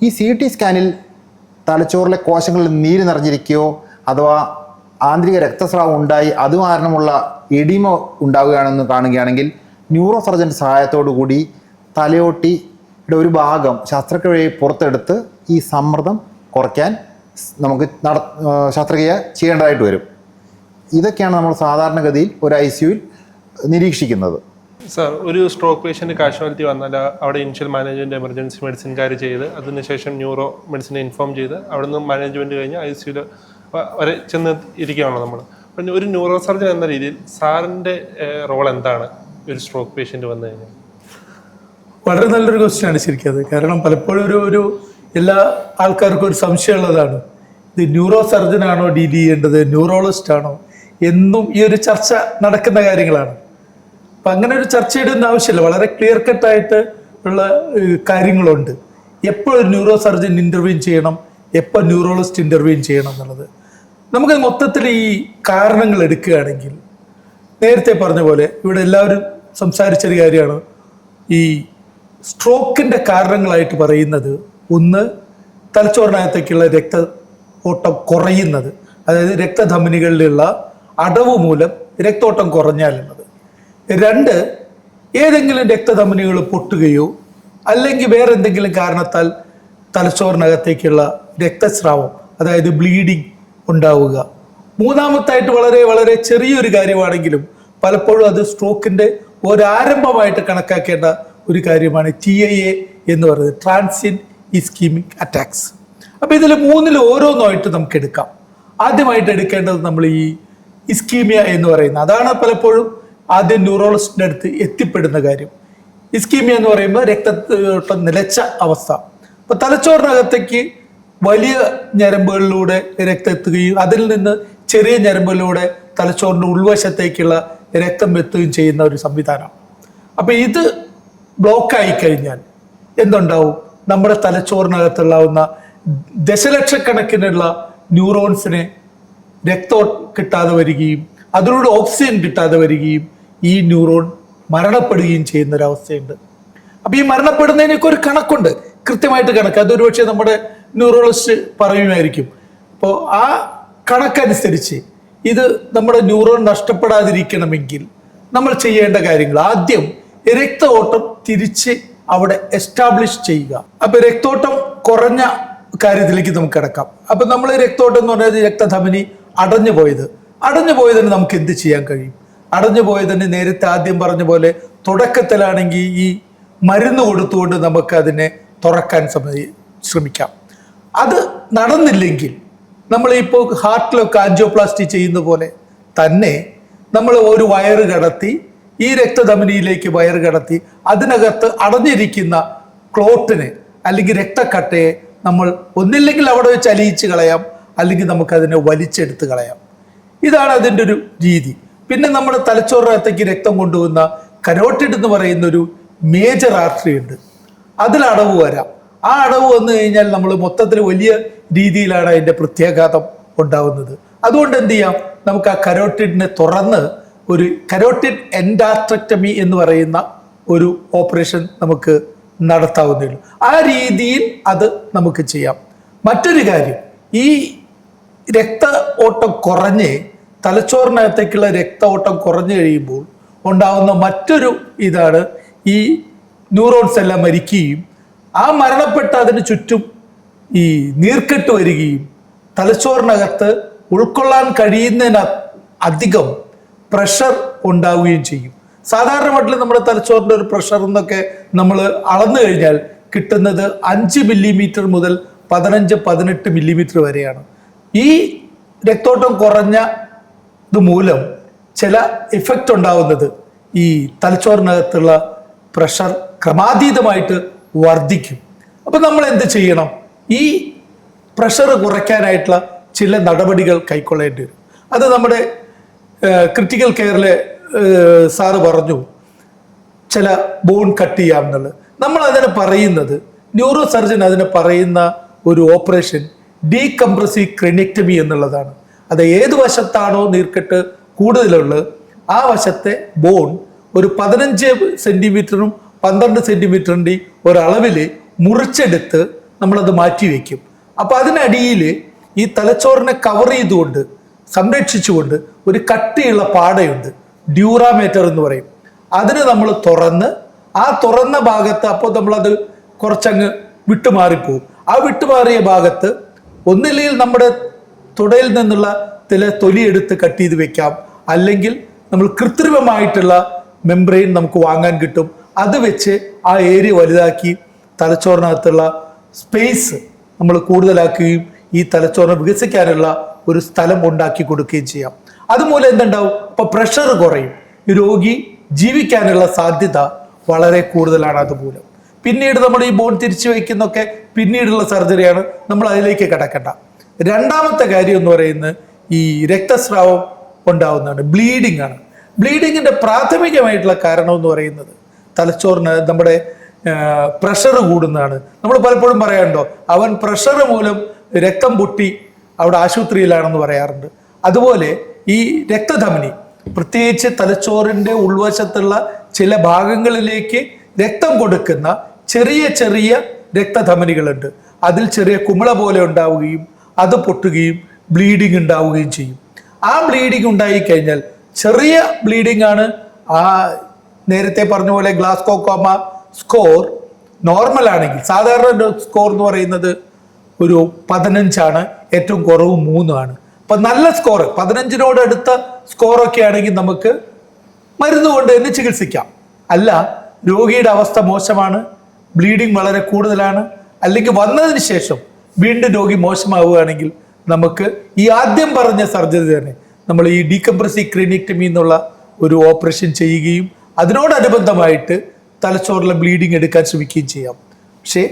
ഈ CT സ്കാനിൽ തലച്ചോറിലെ കോശങ്ങളിൽ നീര് നിറഞ്ഞിരിക്കുകയോ അഥവാ ആന്തരിക രക്തസ്രാവം ഉണ്ടായി അത് കാരണമുള്ള എഡിമ ഉണ്ടാവുകയാണെന്ന് കാണുകയാണെങ്കിൽ ന്യൂറോ സർജൻ്റെ സഹായത്തോടു കൂടി തലയോട്ടിയുടെ ഒരു ഭാഗം ശസ്ത്രക്രിയ വഴി പുറത്തെടുത്ത് ഈ സമ്മർദ്ദം കുറയ്ക്കാൻ നമുക്ക് ശസ്ത്രക്രിയ ചെയ്യേണ്ടതായിട്ട് വരും. ഇതൊക്കെയാണ് നമ്മൾ സാധാരണഗതിയിൽ ഒരു ICUവിൽ നിരീക്ഷിക്കുന്നത്. സാർ, ഒരു സ്ട്രോക്ക് പേഷ്യൻ്റ് കാഷ്വാലിറ്റി വന്നാൽ അവിടെ ഇനിഷ്യൽ മാനേജ്മെൻറ്റ് എമർജൻസി മെഡിസിൻകാർ ചെയ്ത് അതിനുശേഷം ന്യൂറോ മെഡിസിനെ ഇൻഫോം ചെയ്ത് അവിടെ നിന്ന് മാനേജ്മെൻറ്റ് കഴിഞ്ഞ് ICUവിൽ വരെ ചെന്ന് ഇരിക്കുകയാണോ നമ്മൾ? അപ്പം ഒരു ന്യൂറോ സർജൻ എന്ന രീതിയിൽ സാറിൻ്റെ റോൾ എന്താണ് ഒരു സ്ട്രോക്ക് പേഷ്യൻ്റ് വന്നു കഴിഞ്ഞാൽ? വളരെ നല്ലൊരു ക്വസ്റ്റ്യനാണ് ശരിക്കും അത്. കാരണം പലപ്പോഴും ഒരു എല്ലാ ആൾക്കാർക്കും ഒരു സംശയമുള്ളതാണ്, ഇത് ന്യൂറോ സർജനാണോ ഡീൽ ചെയ്യേണ്ടത്, ന്യൂറോളജിസ്റ്റ് ആണോ എന്നും ഈ ഒരു ചർച്ച നടക്കുന്ന കാര്യങ്ങളാണ്. അപ്പം അങ്ങനെ ഒരു ചർച്ചയുടെ ഒന്നും ആവശ്യമില്ല. വളരെ ക്ലിയർ കട്ടായിട്ട് ഉള്ള കാര്യങ്ങളുണ്ട്. എപ്പോൾ ന്യൂറോ സർജൻ ഇൻ്റർവ്യൂൻ ചെയ്യണം, എപ്പോൾ ന്യൂറോളജിസ്റ്റ് ഇൻ്റർവ്യൂൻ ചെയ്യണം എന്നുള്ളത്. നമുക്ക് മൊത്തത്തിൽ ഈ കാരണങ്ങൾ എടുക്കുകയാണെങ്കിൽ നേരത്തെ പറഞ്ഞ പോലെ ഇവിടെ എല്ലാവരും സംസാരിച്ചൊരു കാര്യമാണ് ഈ സ്ട്രോക്കിൻ്റെ കാരണങ്ങളായിട്ട് പറയുന്നത്. ഒന്ന്, തലച്ചോറിനകത്തേക്കുള്ള രക്ത ഓട്ടം കുറയുന്നത്, അതായത് രക്തധമനികളിലുള്ള അടവ് മൂലം രക്തോട്ടം കുറഞ്ഞാലുള്ളത്. 2, ഏതെങ്കിലും രക്തധമനികൾ പൊട്ടുകയോ അല്ലെങ്കിൽ വേറെ എന്തെങ്കിലും കാരണത്താൽ തലച്ചോറിനകത്തേക്കുള്ള രക്തസ്രാവം, അതായത് ബ്ലീഡിങ് ഉണ്ടാവുക. മൂന്നാമത്തായിട്ട് വളരെ വളരെ ചെറിയൊരു കാര്യമാണെങ്കിലും പലപ്പോഴും അത് സ്ട്രോക്കിൻ്റെ ഒരാരംഭമായിട്ട് കണക്കാക്കേണ്ട ഒരു കാര്യമാണ് TIA എന്ന് പറയുന്നത്, ട്രാൻസിയന്റ് ഇസ്കീമിക് അറ്റാക്സ്. അപ്പോൾ ഇതിൽ 3-ൽ ഓരോന്നായിട്ട് നമുക്ക് എടുക്കാം. ആദ്യമായിട്ട് എടുക്കേണ്ടത് നമ്മൾ ഈ ഇസ്കീമിയ എന്ന് പറയുന്നത്. അതാണ് പലപ്പോഴും ആദ്യം ന്യൂറോളജിസ്റ്റിൻ്റെ അടുത്ത് എത്തിപ്പെടുന്ന കാര്യം. ഇസ്കീമിയ എന്ന് പറയുമ്പോൾ രക്തത്തോട്ടം നിലച്ച അവസ്ഥ. അപ്പൊ തലച്ചോറിനകത്തേക്ക് വലിയ ഞരമ്പുകളിലൂടെ രക്തം എത്തുകയും അതിൽ നിന്ന് ചെറിയ ഞരമ്പുകളിലൂടെ തലച്ചോറിന്റെ ഉൾവശത്തേക്കുള്ള രക്തം എത്തുകയും ചെയ്യുന്ന ഒരു സംവിധാനം. അപ്പൊ ഇത് ബ്ലോക്കായി കഴിഞ്ഞാൽ എന്തുണ്ടാവും? നമ്മുടെ തലച്ചോറിനകത്തുള്ളാവുന്ന ദശലക്ഷക്കണക്കിനുള്ള ന്യൂറോൺസിന് രക്തം കിട്ടാതെ വരികയും അതിലൂടെ ഓക്സിജൻ കിട്ടാതെ വരികയും ഈ ന്യൂറോൺ മരണപ്പെടുകയും ചെയ്യുന്ന ഒരവസ്ഥയുണ്ട്. അപ്പൊ ഈ മരണപ്പെടുന്നതിനൊക്കെ ഒരു കണക്കുണ്ട്, കൃത്യമായിട്ട് കണക്ക്. അതൊരു പക്ഷേ നമ്മുടെ ന്യൂറോളജിസ്റ്റ് പറയുമായിരിക്കും. അപ്പോൾ ആ കണക്കനുസരിച്ച് ഇത് നമ്മുടെ ന്യൂറോൺ നഷ്ടപ്പെടാതിരിക്കണമെങ്കിൽ നമ്മൾ ചെയ്യേണ്ട കാര്യങ്ങൾ, ആദ്യം രക്തഓട്ടം തിരിച്ച് അവിടെ എസ്റ്റാബ്ലിഷ് ചെയ്യുക. അപ്പൊ രക്തോട്ടം കുറഞ്ഞ കാര്യത്തിലേക്ക് നമുക്ക് കിടക്കാം. അപ്പൊ നമ്മൾ രക്തോട്ടം എന്ന് പറഞ്ഞാൽ രക്തധമനി അടഞ്ഞു പോയതിന് നമുക്ക് എന്ത് ചെയ്യാൻ കഴിയും? അടഞ്ഞു പോയതിന് നേരത്തെ ആദ്യം പറഞ്ഞ പോലെ തുടക്കത്തിലാണെങ്കിൽ ഈ മരുന്ന് കൊടുത്തുകൊണ്ട് നമുക്ക് അതിനെ തുറക്കാൻ ശ്രമിക്കാം. അത് നടന്നില്ലെങ്കിൽ നമ്മളിപ്പോൾ ഹാർട്ടിലൊക്കെ ആൻജിയോപ്ലാസ്റ്റി ചെയ്യുന്ന പോലെ തന്നെ നമ്മൾ ഒരു വയറ് കടത്തി, ഈ രക്തധമനിയിലേക്ക് വയറ് കടത്തി അതിനകത്ത് അടഞ്ഞിരിക്കുന്ന ക്ലോട്ടിനെ അല്ലെങ്കിൽ രക്തക്കട്ടയെ നമ്മൾ ഒന്നില്ലെങ്കിൽ അവിടെ വെച്ച് അലിയിച്ച് കളയാം, അല്ലെങ്കിൽ നമുക്കതിനെ വലിച്ചെടുത്ത് കളയാം. ഇതാണ് അതിൻ്റെ ഒരു രീതി. പിന്നെ നമ്മുടെ തലച്ചോറിനകത്തേക്ക് രക്തം കൊണ്ടുവന്ന കരോട്ടിഡ് എന്ന് പറയുന്ന ഒരു മേജർ ആർട്ടറി ഉണ്ട്. അതിൽ അടവ് വരാം. ആ അടവ് വന്നു കഴിഞ്ഞാൽ നമ്മൾ മൊത്തത്തിൽ വലിയ രീതിയിലാണ് അതിൻ്റെ പ്രത്യാഘാതം ഉണ്ടാവുന്നത്. അതുകൊണ്ട് എന്ത് ചെയ്യാം? നമുക്ക് ആ കരോട്ടിഡിനെ തുറന്ന് ഒരു കരോട്ടിഡ് എൻഡാർട്രക്ടമി എന്ന് പറയുന്ന ഒരു ഓപ്പറേഷൻ നമുക്ക് നടത്താവുന്നേ ഉള്ളൂ. ആ രീതിയിൽ അത് നമുക്ക് ചെയ്യാം. മറ്റൊരു കാര്യം, ഈ രക്ത ഓട്ടം കുറഞ്ഞ് തലച്ചോറിനകത്തേക്കുള്ള രക്ത ഓട്ടം കുറഞ്ഞു കഴിയുമ്പോൾ ഉണ്ടാവുന്ന മറ്റൊരു ഇതാണ് ഈ ന്യൂറോൺസ് എല്ലാം മരിക്കുകയും ആ മരണപ്പെട്ട അതിന് ചുറ്റും ഈ നീർക്കെട്ട് വരികയും തലച്ചോറിനകത്ത് ഉൾക്കൊള്ളാൻ കഴിയുന്നതിന് അധികം പ്രഷർ ഉണ്ടാവുകയും ചെയ്യും. സാധാരണ മട്ടിൽ നമ്മുടെ തലച്ചോറിൻ്റെ ഒരു പ്രഷർ എന്നൊക്കെ നമ്മൾ അളന്നു കഴിഞ്ഞാൽ കിട്ടുന്നത് 5 മില്ലിമീറ്റർ മുതൽ 15-18 മില്ലിമീറ്റർ വരെയാണ്. ഈ രക്തോട്ടം കുറഞ്ഞ ഇത് മൂലം ചില ഇഫക്റ്റ് ഉണ്ടാവുന്നത് ഈ തലച്ചോറിനകത്തുള്ള പ്രഷർ ക്രമാതീതമായിട്ട് വർദ്ധിക്കും. അപ്പം നമ്മൾ എന്ത് ചെയ്യണം? ഈ പ്രഷർ കുറയ്ക്കാനായിട്ടുള്ള ചില നടപടികൾ കൈക്കൊള്ളേണ്ടി വരും. അത് നമ്മുടെ ക്രിട്ടിക്കൽ കെയറിലെ സാറ് പറഞ്ഞു, ചില ബോൺ കട്ട് ചെയ്യാം എന്നുള്ളത്. നമ്മൾ അതിനെ പറയുന്നത്, ന്യൂറോ സർജൻ അതിനെ പറയുന്ന ഒരു ഓപ്പറേഷൻ ഡീകംപ്രസീവ് ക്രനിക്ടമി എന്നുള്ളതാണ്. അത് ഏത് വശത്താണോ നീർക്കെട്ട് കൂടുതലുള്ളത് ആ വശത്തെ ബോൺ ഒരു 15 സെന്റിമീറ്ററും 12 സെന്റിമീറ്ററിൻ്റെ ഒരളവിൽ മുറിച്ചെടുത്ത് നമ്മളത് മാറ്റിവെക്കും. അപ്പൊ അതിനടിയിൽ ഈ തലച്ചോറിനെ കവർ ചെയ്തുകൊണ്ട് സംരക്ഷിച്ചുകൊണ്ട് ഒരു കട്ടിയുള്ള പാടയുണ്ട്, ഡ്യൂറാമേറ്റർ എന്ന് പറയും. അതിന് നമ്മൾ തുറന്ന് ആ തുറന്ന ഭാഗത്ത് അപ്പോൾ നമ്മളത് കുറച്ചങ്ങ് വിട്ടുമാറിപ്പോവും. ആ വിട്ടുമാറിയ ഭാഗത്ത് ഒന്നില്ലെങ്കിൽ നമ്മുടെ തുടയിൽ നിന്നുള്ള തൊലി എടുത്ത് കട്ട് ചെയ്ത് വെക്കാം, അല്ലെങ്കിൽ നമ്മൾ കൃത്രിമമായിട്ടുള്ള മെംബ്രെയിൻ നമുക്ക് വാങ്ങാൻ കിട്ടും. അത് വെച്ച് ആ ഏരിയ വലുതാക്കി തലച്ചോറിനകത്തുള്ള സ്പേസ് നമ്മൾ കൂടുതലാക്കുകയും ഈ തലച്ചോറിനെ വികസിക്കാനുള്ള ഒരു സ്ഥലം ഉണ്ടാക്കി കൊടുക്കുകയും ചെയ്യാം. അതുമൂലം എന്തുണ്ടാവും? അപ്പൊ പ്രഷർ കുറയും, രോഗി ജീവിക്കാനുള്ള സാധ്യത വളരെ കൂടുതലാണ് അതുമൂലം. പിന്നീട് നമ്മൾ ഈ ബോൺ തിരിച്ചു വയ്ക്കുന്നൊക്കെ പിന്നീടുള്ള സർജറിയാണ്, നമ്മൾ അതിലേക്ക് കിടക്കണ്ട. രണ്ടാമത്തെ കാര്യം എന്ന് പറയുന്നത് ഈ രക്തസ്രാവം ഉണ്ടാവുന്നതാണ്, ബ്ലീഡിംഗ് ആണ്. ബ്ലീഡിങ്ങിന്റെ പ്രാഥമികമായിട്ടുള്ള കാരണം എന്ന് പറയുന്നത് തലച്ചോറിന് നമ്മുടെ പ്രഷർ കൂടുന്നതാണ്. നമ്മൾ പലപ്പോഴും പറയാറുണ്ടോ, അവൻ പ്രഷർ മൂലം രക്തം പൊട്ടി അവിടെ ആശുപത്രിയിലാണെന്ന് പറയാറുണ്ട്. അതുപോലെ ഈ രക്തധമനി, പ്രത്യേകിച്ച് തലച്ചോറിൻ്റെ ഉൾവശത്തുള്ള ചില ഭാഗങ്ങളിലേക്ക് രക്തം കൊടുക്കുന്ന ചെറിയ ചെറിയ രക്തധമനികളുണ്ട്. അതിൽ ചെറിയ കുമിള പോലെ ഉണ്ടാവുകയും അത് പൊട്ടുകയും ബ്ലീഡിങ് ഉണ്ടാവുകയും ചെയ്യും. ആ ബ്ലീഡിങ് ഉണ്ടായിക്കഴിഞ്ഞാൽ ചെറിയ ബ്ലീഡിംഗ് ആണ്. ആ നേരത്തെ പറഞ്ഞ പോലെ ഗ്ലാസ്കോകോമ സ്കോർ നോർമൽ ആണെങ്കിൽ, സാധാരണ സ്കോർ എന്ന് പറയുന്നത് ഒരു 15 ആണ്, ഏറ്റവും കുറവ് 3 ആണ്. അപ്പൊ നല്ല സ്കോർ 15നോട് അടുത്ത സ്കോറൊക്കെ ആണെങ്കിൽ നമുക്ക് മരുന്ന് കൊണ്ട് തന്നെ ചികിത്സിക്കാം. അല്ല, രോഗിയുടെ അവസ്ഥ മോശമാണ്, ബ്ലീഡിങ് വളരെ കൂടുതലാണ്, അല്ലെങ്കിൽ വന്നതിന് ശേഷം വീണ്ടും രോഗി മോശമാവുകയാണെങ്കിൽ നമുക്ക് ഈ ആദ്യം പറഞ്ഞ സർജറി തന്നെ നമ്മൾ ഈ ഡീകംപ്രസീവ് ക്രീനിക്ടമി എന്നുള്ള ഒരു ഓപ്പറേഷൻ ചെയ്യുകയും അതിനോടനുബന്ധമായിട്ട് തലച്ചോറിലെ ബ്ലീഡിങ് എടുക്കാൻ ശ്രമിക്കുകയും ചെയ്യാം. പക്ഷേ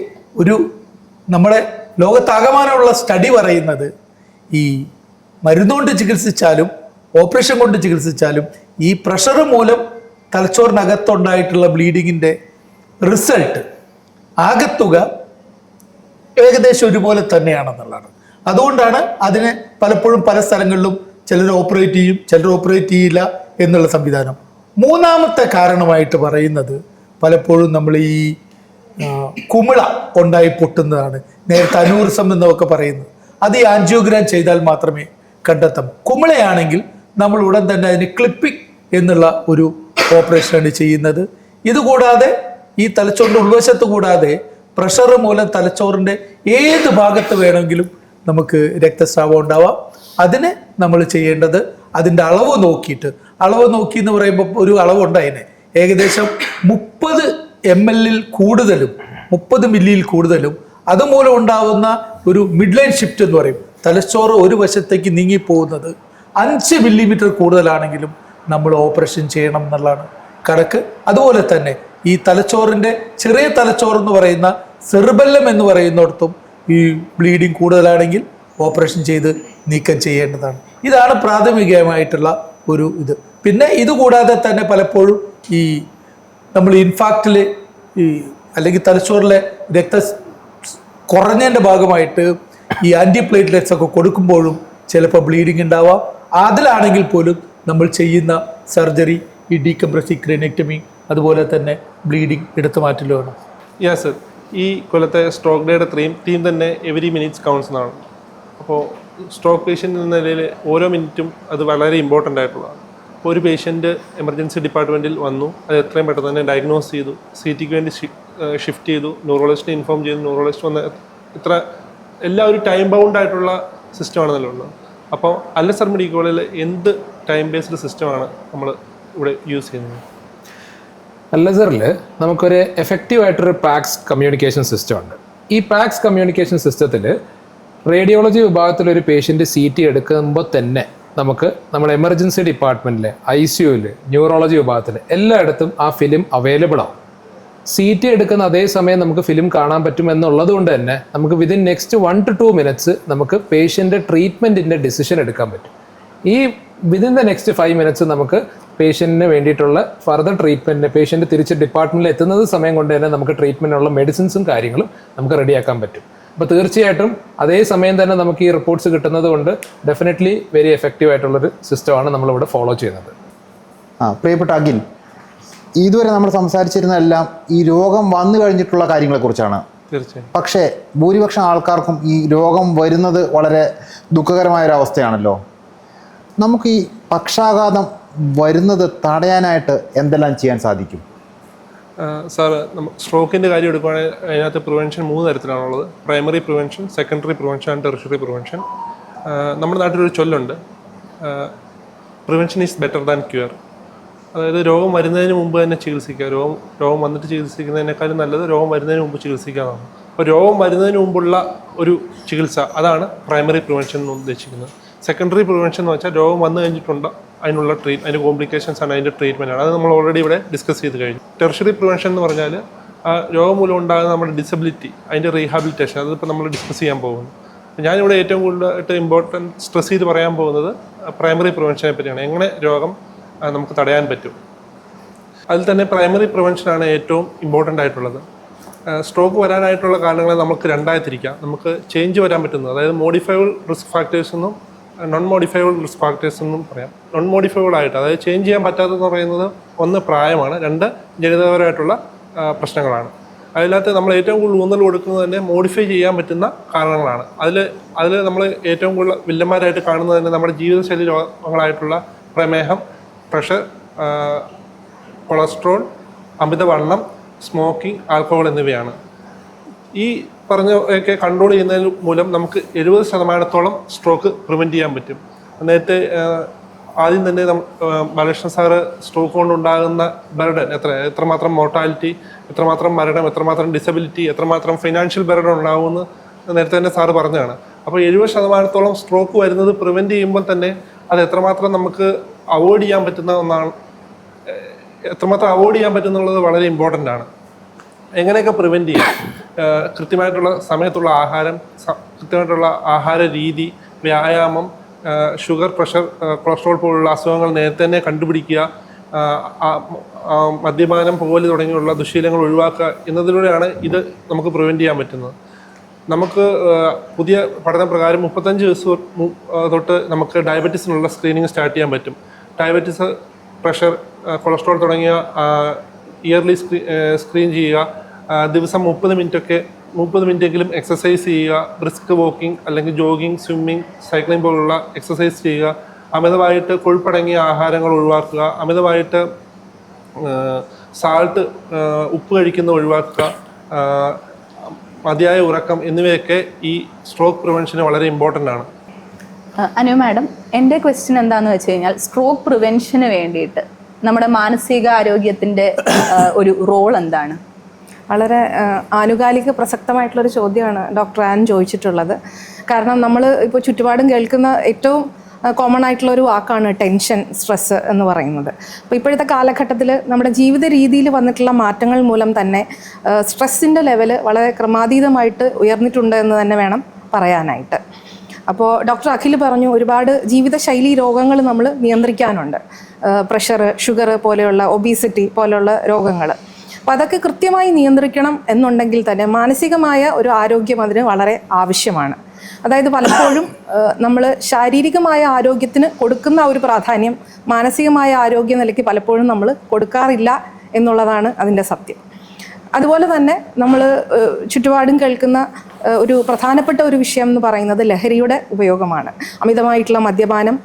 നമ്മുടെ ലോകത്താകമാനമുള്ള സ്റ്റഡി പറയുന്നത് ഈ മരുന്നുകൊണ്ട് ചികിത്സിച്ചാലും ഓപ്പറേഷൻ കൊണ്ട് ചികിത്സിച്ചാലും ഈ പ്രഷർ മൂലം തലച്ചോറിനകത്തുണ്ടായിട്ടുള്ള ബ്ലീഡിങ്ങിൻ്റെ റിസൾട്ട് ആകത്തുക ഏകദേശം ഒരുപോലെ തന്നെയാണെന്നുള്ളതാണ്. അതുകൊണ്ടാണ് അതിനെ പലപ്പോഴും പല സ്ഥലങ്ങളിലും ചിലർ ഓപ്പറേറ്റ് ചെയ്യും, ചിലർ ഓപ്പറേറ്റ് ചെയ്യില്ല എന്നുള്ള സംവിധാനം. മൂന്നാമത്തെ കാരണമായിട്ട് പറയുന്നത് പലപ്പോഴും നമ്മൾ ഈ കുമിള ഉണ്ടായി പൊട്ടുന്നതാണ്. നേരത്തെ അനൂറിസം എന്നൊക്കെ പറയുന്നത് അത് ഈ ആൻജിയോഗ്രാം ചെയ്താൽ മാത്രമേ കണ്ടെത്താം. കുമിളയാണെങ്കിൽ നമ്മൾ ഉടൻ തന്നെ അതിന് ക്ലിപ്പിംഗ് എന്നുള്ള ഒരു ഓപ്പറേഷനാണ് ചെയ്യുന്നത്. ഇതുകൂടാതെ ഈ തലച്ചോറിൻ്റെ ഉൾവശത്ത് കൂടാതെ പ്രഷർ മൂലം തലച്ചോറിൻ്റെ ഏത് ഭാഗത്ത് വേണമെങ്കിലും നമുക്ക് രക്തസ്രാവം ഉണ്ടാവാം. അതിന് നമ്മൾ ചെയ്യേണ്ടത് അതിൻ്റെ അളവ് നോക്കിയിട്ട്, അളവ് നോക്കി എന്ന് പറയുമ്പോൾ ഒരു അളവുണ്ട് അതിന് ഏകദേശം 30 ml കൂടുതലും 30 മില്ലിയിൽ കൂടുതലും അതുമൂലം ഉണ്ടാവുന്ന ഒരു മിഡ് ലൈൻ ഷിഫ്റ്റ് എന്ന് പറയും. തലച്ചോറ് ഒരു വശത്തേക്ക് നീങ്ങിപ്പോകുന്നത് 5 മില്ലിമീറ്റർ കൂടുതലാണെങ്കിലും നമ്മൾ ഓപ്പറേഷൻ ചെയ്യണം എന്നുള്ളതാണ് കണക്ക്. അതുപോലെ തന്നെ ഈ തലച്ചോറിൻ്റെ ചെറിയ തലച്ചോറ് എന്ന് പറയുന്ന സെറിബെല്ലം എന്ന് പറയുന്നിടത്തും ഈ ബ്ലീഡിങ് കൂടുതലാണെങ്കിൽ ഓപ്പറേഷൻ ചെയ്ത് നീക്കം ചെയ്യേണ്ടതാണ്. ഇതാണ് പ്രാഥമികമായിട്ടുള്ള ഒരു ഇത്. പിന്നെ ഇതുകൂടാതെ തന്നെ പലപ്പോഴും ഈ നമ്മൾ ഇൻഫാക്റ്റിൽ അല്ലെങ്കിൽ തലച്ചോറിലെ കുറഞ്ഞതിൻ്റെ ഭാഗമായിട്ട് ഈ ആൻറ്റിപ്ലേറ്റ്ലെറ്റ്സ് ഒക്കെ കൊടുക്കുമ്പോഴും ചിലപ്പോൾ ബ്ലീഡിങ് ഉണ്ടാവാം. അതിലാണെങ്കിൽ പോലും നമ്മൾ ചെയ്യുന്ന സർജറി ഈ ഡീകംപ്രസീവ് ക്രീനിക്ടമി അതുപോലെ തന്നെ ബ്ലീഡിങ് എടുത്തു മാറ്റലുമാണ്. യെസ് സർ, ഈ കൊല്ലത്തെ സ്ട്രോക്ക് ഡേയുടെ തീം തന്നെ എവരി മിനിറ്റ്സ് കൗണ്ട്സ് എന്നാണ്. അപ്പോൾ സ്ട്രോക്ക് പേഷ്യൻ്റ് എന്ന നിലയിൽ ഓരോ മിനിറ്റും അത് വളരെ ഇമ്പോർട്ടൻ്റ് ആയിട്ടുള്ളതാണ്. അപ്പോൾ ഒരു പേഷ്യൻ്റ് എമർജൻസി ഡിപ്പാർട്ട്മെൻറ്റിൽ വന്നു, അത് എത്രയും പെട്ടെന്ന് തന്നെ ഡയഗ്നോസ് ചെയ്തു, CTക്ക് വേണ്ടി ഷിഫ്റ്റ് ചെയ്തു, ന്യൂറോളജിസ്റ്റിനെ ഇൻഫോം ചെയ്തു, ന്യൂറോളജിസ്റ്റ് വന്ന് എല്ലാ ഒരു ടൈം ബൗണ്ട് ആയിട്ടുള്ള സിസ്റ്റമാണെന്നല്ലോ ഉള്ളത്. അപ്പോൾ അല്ലസർ മെഡിക്കൽ കോളേജിൽ എന്ത് ടൈം ബേസ്ഡ് സിസ്റ്റമാണ് നമ്മൾ ഇവിടെ യൂസ് ചെയ്യുന്നത്? അല്ലസറിൽ നമുക്കൊരു എഫക്റ്റീവ് ആയിട്ടൊരു പാക്സ് കമ്മ്യൂണിക്കേഷൻ സിസ്റ്റം ഉണ്ട്. ഈ പാക്സ് കമ്മ്യൂണിക്കേഷൻ സിസ്റ്റത്തിൽ റേഡിയോളജി വിഭാഗത്തിൽ ഒരു പേഷ്യൻ്റ് CT എടുക്കുമ്പോൾ തന്നെ നമുക്ക് നമ്മുടെ എമർജൻസി ഡിപ്പാർട്ട്മെൻറ്റിൽ, ICUവിൽ, ന്യൂറോളജി വിഭാഗത്തിൽ എല്ലായിടത്തും ആ ഫിലിം അവൈലബിൾ ആവും. CT എടുക്കുന്ന അതേ സമയം നമുക്ക് ഫിലിം കാണാൻ പറ്റും എന്നുള്ളത് കൊണ്ട് തന്നെ നമുക്ക് വിതിൻ നെക്സ്റ്റ് 1 to 2 minutes നമുക്ക് പേഷ്യൻ്റെ ട്രീറ്റ്മെൻറ്റിൻ്റെ ഡിസിഷൻ എടുക്കാൻ പറ്റും. ഈ വിതിൻ ദ നെക്സ്റ്റ് 5 minutes നമുക്ക് പേഷ്യൻറ്റിന് വേണ്ടിയിട്ടുള്ള ഫർദർ ട്രീറ്റ്മെൻറ്റിന് പേഷ്യൻ്റ് തിരിച്ച് ഡിപ്പാർട്ട്മെൻറ്റിൽ എത്തുന്നത് സമയം കൊണ്ട് തന്നെ നമുക്ക് ട്രീറ്റ്മെൻറ്റിനുള്ള മെഡിസിൻസും കാര്യങ്ങളും നമുക്ക് റെഡിയാക്കാൻ പറ്റും. അപ്പോൾ തീർച്ചയായിട്ടും അതേ സമയം തന്നെ നമുക്ക് ഈ റിപ്പോർട്ട്സ് കിട്ടുന്നത് കൊണ്ട് ഡെഫിനറ്റ്ലി വെരി എഫക്റ്റീവ് ആയിട്ടുള്ളൊരു സിസ്റ്റമാണ് നമ്മളിവിടെ ഫോളോ ചെയ്യുന്നത്. പ്രിയപ്പെട്ട അഖിൽ, ഇതുവരെ നമ്മൾ സംസാരിച്ചിരുന്നതെല്ലാം ഈ രോഗം വന്നു കഴിഞ്ഞിട്ടുള്ള കാര്യങ്ങളെക്കുറിച്ചാണ്. തീർച്ചയായും. പക്ഷേ ഭൂരിപക്ഷം ആൾക്കാർക്കും ഈ രോഗം വരുന്നത് വളരെ ദുഃഖകരമായൊരവസ്ഥയാണല്ലോ. നമുക്ക് ഈ പക്ഷാഘാതം വരുന്നത് തടയാനായിട്ട് എന്തെല്ലാം ചെയ്യാൻ സാധിക്കും? സാർ, സ്ട്രോക്കിൻ്റെ കാര്യം എടുക്കുകയാണെങ്കിൽ അതിനകത്ത് പ്രിവെൻഷൻ 3 തരത്തിലാണുള്ളത്. Primary prevention, secondary prevention and tertiary prevention. നമ്മുടെ നാട്ടിലൊരു ചൊല്ലുണ്ട്, prevention is better than cure. അതായത് രോഗം വരുന്നതിന് മുമ്പ് തന്നെ ചികിത്സിക്കുക. രോഗം വന്നിട്ട് ചികിത്സിക്കുന്നതിനേക്കാളും നല്ലത് രോഗം വരുന്നതിന് മുമ്പ് ചികിത്സിക്കാനാണ്. അപ്പോൾ രോഗം വരുന്നതിന് മുമ്പുള്ള ഒരു ചികിത്സ, അതാണ് പ്രൈമറി പ്രിവെൻഷൻ എന്ന് ഉദ്ദേശിക്കുന്നത്. സെക്കൻഡറി പ്രിവെൻഷൻ എന്ന് വെച്ചാൽ രോഗം വന്നു കഴിഞ്ഞിട്ടുണ്ട്, അതിൻ്റെ കോംപ്ലിക്കേഷൻസ് ആണ്, അതിൻ്റെ ട്രീറ്റ്മെൻറ്റാണ്. അത് നമ്മൾ ഓൾറെഡി ഇവിടെ ഡിസ്കസ് ചെയ്ത് കഴിഞ്ഞു. ടെറിഷറി പ്രിവെൻഷൻ എന്ന് പറഞ്ഞാൽ ആ രോഗം മൂലം ഉണ്ടാകുന്ന നമ്മുടെ ഡിസബിലിറ്റി, അതിൻ്റെ റീഹാബിലിറ്റേഷൻ, അതിപ്പോൾ നമ്മൾ ഡിസ്കസ് ചെയ്യാൻ പോകുന്നു. ഞാനിവിടെ ഏറ്റവും കൂടുതലായിട്ട് സ്ട്രെസ് ചെയ്ത് പറയാൻ പോകുന്നത് പ്രൈമറി പ്രിവെൻഷനെ പറ്റിയാണ്. എങ്ങനെ രോഗം നമുക്ക് തടയാൻ പറ്റും. അതിൽ തന്നെ പ്രൈമറി പ്രിവെൻഷനാണ് ഏറ്റവും ഇമ്പോർട്ടൻ്റ് ആയിട്ടുള്ളത്. സ്ട്രോക്ക് വരാനായിട്ടുള്ള കാരണങ്ങളെ നമുക്ക് രണ്ടായി തിരിക്കാം. നമുക്ക് ചേഞ്ച് വരാൻ പറ്റുന്നത്, അതായത് മോഡിഫൈബിൾ റിസ്ക് ഫാക്ടേഴ്സ് എന്നും നോൺ മോഡിഫൈബിൾ റിസ്ക് ഫാക്ടേഴ്സ് എന്നും പറയാം. നോൺ മോഡിഫൈബിൾ ആയിട്ട്, അതായത് ചേഞ്ച് ചെയ്യാൻ പറ്റാത്തതെന്ന് പറയുന്നത് 1 പ്രായമാണ്, 2 ജനിതകപരമായിട്ടുള്ള പ്രശ്നങ്ങളാണ്. അതിനകത്ത് നമ്മൾ ഏറ്റവും കൂടുതൽ ഊന്നൽ കൊടുക്കുന്നത് തന്നെ മോഡിഫൈ ചെയ്യാൻ പറ്റുന്ന കാരണങ്ങളാണ്. അതിൽ നമ്മൾ ഏറ്റവും കൂടുതൽ വില്ലന്മാരായിട്ട് കാണുന്നത് തന്നെ നമ്മുടെ ജീവിതശൈലി രോഗങ്ങളായിട്ടുള്ള പ്രമേഹം, പ്രഷർ, കൊളസ്ട്രോൾ, അമിതവണ്ണം, സ്മോക്കിംഗ്, ആൽക്കഹോൾ എന്നിവയാണ്. ഈ പറഞ്ഞൊക്കെ കൺട്രോൾ ചെയ്യുന്നതിന് മൂലം നമുക്ക് 70% സ്ട്രോക്ക് പ്രിവെൻറ്റ് ചെയ്യാൻ പറ്റും. നേരത്തെ ആദ്യം തന്നെ ബാലകൃഷ്ണൻ സാറ് സ്ട്രോക്ക് കൊണ്ടുണ്ടാകുന്ന ബർഡൻ എത്രമാത്രം മോർട്ടാലിറ്റി, എത്രമാത്രം മരണം, എത്രമാത്രം ഡിസബിലിറ്റി, എത്രമാത്രം ഫിനാൻഷ്യൽ ബർഡൻ ഉണ്ടാകുമെന്ന് നേരത്തെ തന്നെ സാറ് പറഞ്ഞതാണ്. അപ്പോൾ 70% സ്ട്രോക്ക് വരുന്നത് പ്രിവെൻറ്റ് ചെയ്യുമ്പോൾ തന്നെ അത് എത്രമാത്രം നമുക്ക് അവോയ്ഡ് ചെയ്യാൻ പറ്റുന്ന ഒന്നാണ്, എത്രമാത്രം അവോയ്ഡ് ചെയ്യാൻ പറ്റുന്നുള്ളത് വളരെ ഇമ്പോർട്ടൻ്റ് ആണ്. എങ്ങനെയൊക്കെ പ്രിവെൻറ്റ് ചെയ്യാം? കൃത്യമായിട്ടുള്ള സമയത്തുള്ള ആഹാരം, കൃത്യമായിട്ടുള്ള ആഹാര രീതി, വ്യായാമം, ഷുഗർ, പ്രഷർ, കൊളസ്ട്രോൾ പോലുള്ള അസുഖങ്ങൾ നേരത്തെ തന്നെ കണ്ടുപിടിക്കുക, മദ്യപാനം പോലെ തുടങ്ങിയുള്ള ദുശ്ശീലങ്ങൾ ഒഴിവാക്കുക എന്നതിലൂടെയാണ് ഇത് നമുക്ക് പ്രിവെൻറ്റ് ചെയ്യാൻ പറ്റുന്നത്. നമുക്ക് പുതിയ പഠനപ്രകാരം 35 ദിവസം തൊട്ട് നമുക്ക് ഡയബറ്റീസിനുള്ള സ്ക്രീനിങ് സ്റ്റാർട്ട് ചെയ്യാൻ പറ്റും. ഡയബറ്റീസ്, പ്രഷർ, കൊളസ്ട്രോൾ തുടങ്ങിയ ഇയർലി സ്ക്രീൻ ചെയ്യുക. ദിവസം 30 മിനിറ്റെങ്കിലും എക്സസൈസ് ചെയ്യുക. ബ്രിസ്ക് വാക്കിംഗ് അല്ലെങ്കിൽ ജോഗിങ്, സ്വിമ്മിങ്, സൈക്ലിംഗ് പോലുള്ള എക്സസൈസ് ചെയ്യുക. അമിതമായിട്ട് കൊഴുപ്പടങ്ങിയ ആഹാരങ്ങൾ ഒഴിവാക്കുക. അമിതമായിട്ട് സാൾട്ട്, ഉപ്പ് കഴിക്കുന്നത് ഒഴിവാക്കുക. മതിയായ ഉറക്കം എന്നിവയൊക്കെ ഈ സ്ട്രോക്ക് പ്രിവെൻഷന് വളരെ ഇമ്പോർട്ടൻ്റ് ആണ്. അനു മാഡം, എൻ്റെ ക്വസ്റ്റ്യൻ എന്താണെന്ന് വെച്ച് കഴിഞ്ഞാൽ സ്ട്രോക്ക് പ്രിവെൻഷന് വേണ്ടിയിട്ട് നമ്മുടെ മാനസികാരോഗ്യത്തിൻ്റെ ഒരു റോൾ എന്താണ്? വളരെ ആനുകാലിക പ്രസക്തമായിട്ടുള്ളൊരു ചോദ്യമാണ് ഡോക്ടർ ആൻ ചോദിച്ചിട്ടുള്ളത്. കാരണം നമ്മൾ ഇപ്പോൾ ചുറ്റുപാടും കേൾക്കുന്ന ഏറ്റവും കോമൺ ആയിട്ടുള്ള ഒരു വാക്കാണ് ടെൻഷൻ, സ്ട്രെസ്സ് എന്ന് പറയുന്നത്. അപ്പോൾ ഇപ്പോഴത്തെ കാലഘട്ടത്തിൽ നമ്മുടെ ജീവിത രീതിയിൽ വന്നിട്ടുള്ള മാറ്റങ്ങൾ മൂലം തന്നെ സ്ട്രെസ്സിൻ്റെ ലെവല് വളരെ ക്രമാതീതമായിട്ട് ഉയർന്നിട്ടുണ്ട് എന്ന് തന്നെ വേണം പറയാനായിട്ട്. അപ്പോൾ ഡോക്ടർ അഖിൽ പറഞ്ഞു, ഒരുപാട് ജീവിതശൈലി രോഗങ്ങൾ നമ്മൾ നിയന്ത്രിക്കാനുണ്ട്. പ്രഷർ, ഷുഗർ പോലെയുള്ള, ഒബീസിറ്റി പോലെയുള്ള രോഗങ്ങൾ. അപ്പോൾ അതൊക്കെ കൃത്യമായി നിയന്ത്രിക്കണം എന്നുണ്ടെങ്കിൽ തന്നെ മാനസികമായ ഒരു ആരോഗ്യം അതിന് വളരെ ആവശ്യമാണ്. അതായത് പലപ്പോഴും നമ്മൾ ശാരീരികമായ ആരോഗ്യത്തിന് കൊടുക്കുന്ന ഒരു പ്രാധാന്യം മാനസികമായ ആരോഗ്യ നിലയ്ക്ക് പലപ്പോഴും നമ്മൾ കൊടുക്കാറില്ല എന്നുള്ളതാണ് അതിൻ്റെ സത്യം. അതുപോലെ തന്നെ നമ്മൾ ചുറ്റുപാടും കേൾക്കുന്ന ഒരു പ്രധാനപ്പെട്ട ഒരു വിഷയം എന്ന് പറയുന്നത് ലഹരിയുടെ ഉപയോഗമാണ്. അമിതമായിട്ടുള്ള മദ്യപാനം,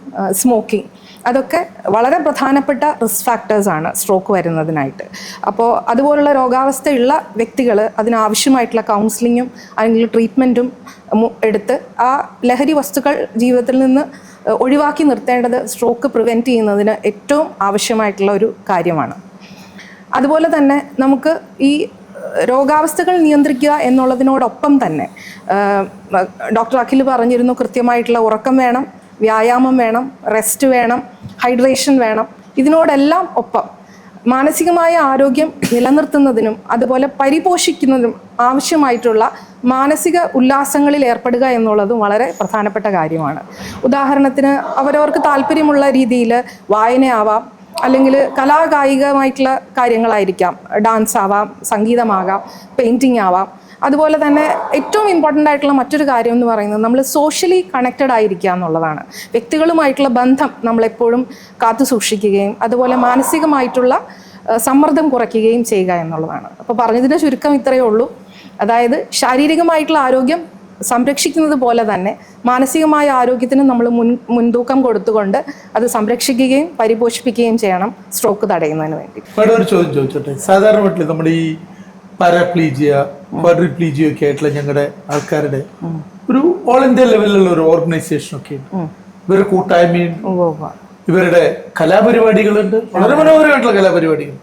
സ്മോക്കിംഗ്, അതൊക്കെ വളരെ പ്രധാനപ്പെട്ട റിസ്ക് ഫാക്ടേഴ്സാണ് സ്ട്രോക്ക് വരുന്നതിനായിട്ട്. അപ്പോൾ അതുപോലുള്ള രോഗാവസ്ഥയുള്ള വ്യക്തികൾ അതിനാവശ്യമായിട്ടുള്ള കൗൺസിലിങ്ങും അല്ലെങ്കിൽ ട്രീറ്റ്മെൻറ്റും എടുത്ത് ആ ലഹരി വസ്തുക്കൾ ജീവിതത്തിൽ നിന്ന് ഒഴിവാക്കി നിർത്തേണ്ടത് സ്ട്രോക്ക് പ്രിവെൻറ്റ് ചെയ്യുന്നതിന് ഏറ്റവും ആവശ്യമായിട്ടുള്ള ഒരു കാര്യമാണ്. അതുപോലെ തന്നെ നമുക്ക് ഈ രോഗാവസ്ഥകൾ നിയന്ത്രിക്കുക എന്നുള്ളതിനോടൊപ്പം തന്നെ ഡോക്ടർ അഖിൽ പറഞ്ഞിരുന്നു, കൃത്യമായിട്ടുള്ള ഉറക്കം വേണം, വ്യായാമം വേണം, റെസ്റ്റ് വേണം, ഹൈഡ്രേഷൻ വേണം. ഇതിനോടെല്ലാം ഒപ്പം മാനസികമായ ആരോഗ്യം നിലനിർത്തുന്നതിനും അതുപോലെ പരിപോഷിക്കുന്നതിനും ആവശ്യമായിട്ടുള്ള മാനസിക ഉല്ലാസങ്ങളിൽ ഏർപ്പെടുക എന്നുള്ളതും വളരെ പ്രധാനപ്പെട്ട കാര്യമാണ്. ഉദാഹരണത്തിന് അവരവർക്ക് താല്പര്യമുള്ള രീതിയിൽ വായനയാവാം, അല്ലെങ്കിൽ കലാകായികമായിട്ടുള്ള കാര്യങ്ങളായിരിക്കാം, ഡാൻസ് ആവാം, സംഗീതമാകാം, പെയിൻറ്റിങ് ആവാം. അതുപോലെ തന്നെ ഏറ്റവും ഇമ്പോർട്ടൻ്റ് ആയിട്ടുള്ള മറ്റൊരു കാര്യം എന്ന് പറയുന്നത് നമ്മൾ സോഷ്യലി കണക്റ്റഡ് ആയിരിക്കുക എന്നുള്ളതാണ്. വ്യക്തികളുമായിട്ടുള്ള ബന്ധം നമ്മളെപ്പോഴും കാത്തു സൂക്ഷിക്കുകയും അതുപോലെ മാനസികമായിട്ടുള്ള സമ്മർദ്ദം കുറയ്ക്കുകയും ചെയ്യുക എന്നുള്ളതാണ്. അപ്പോൾ പറഞ്ഞതിൻ്റെ ചുരുക്കം ഇത്രയേ ഉള്ളൂ. അതായത് ശാരീരികമായിട്ടുള്ള ആരോഗ്യം സംരക്ഷിക്കുന്നത് പോലെ തന്നെ മാനസികമായ ആരോഗ്യത്തിന് നമ്മൾ മുൻതൂക്കം കൊടുത്തുകൊണ്ട് അത് സംരക്ഷിക്കുകയും പരിപോഷിപ്പിക്കുകയും ചെയ്യണം സ്ട്രോക്ക് തടയുന്നതിന് വേണ്ടി. ഒരു ചോദ്യം ചോദിച്ചോട്ടെ. സാധാരണ വീട്ടിൽ നമ്മുടെ ഈ പാരാപ്ലീജിയ, ക്വാഡ്രിപ്ലീജിയ ഒക്കെ ആയിട്ടുള്ള ഞങ്ങളുടെ ആൾക്കാരുടെ ഒരു ഓൾ ഇന്ത്യ ലെവലിലുള്ള ഒരു ഓർഗനൈസേഷൻ ഒക്കെ ഉണ്ട്. ഇവരുടെ കൂട്ടായ്മയും ഇവരുടെ കലാപരിപാടികളുണ്ട്, വളരെ മനോഹരമായിട്ടുള്ള കലാപരിപാടികൾ.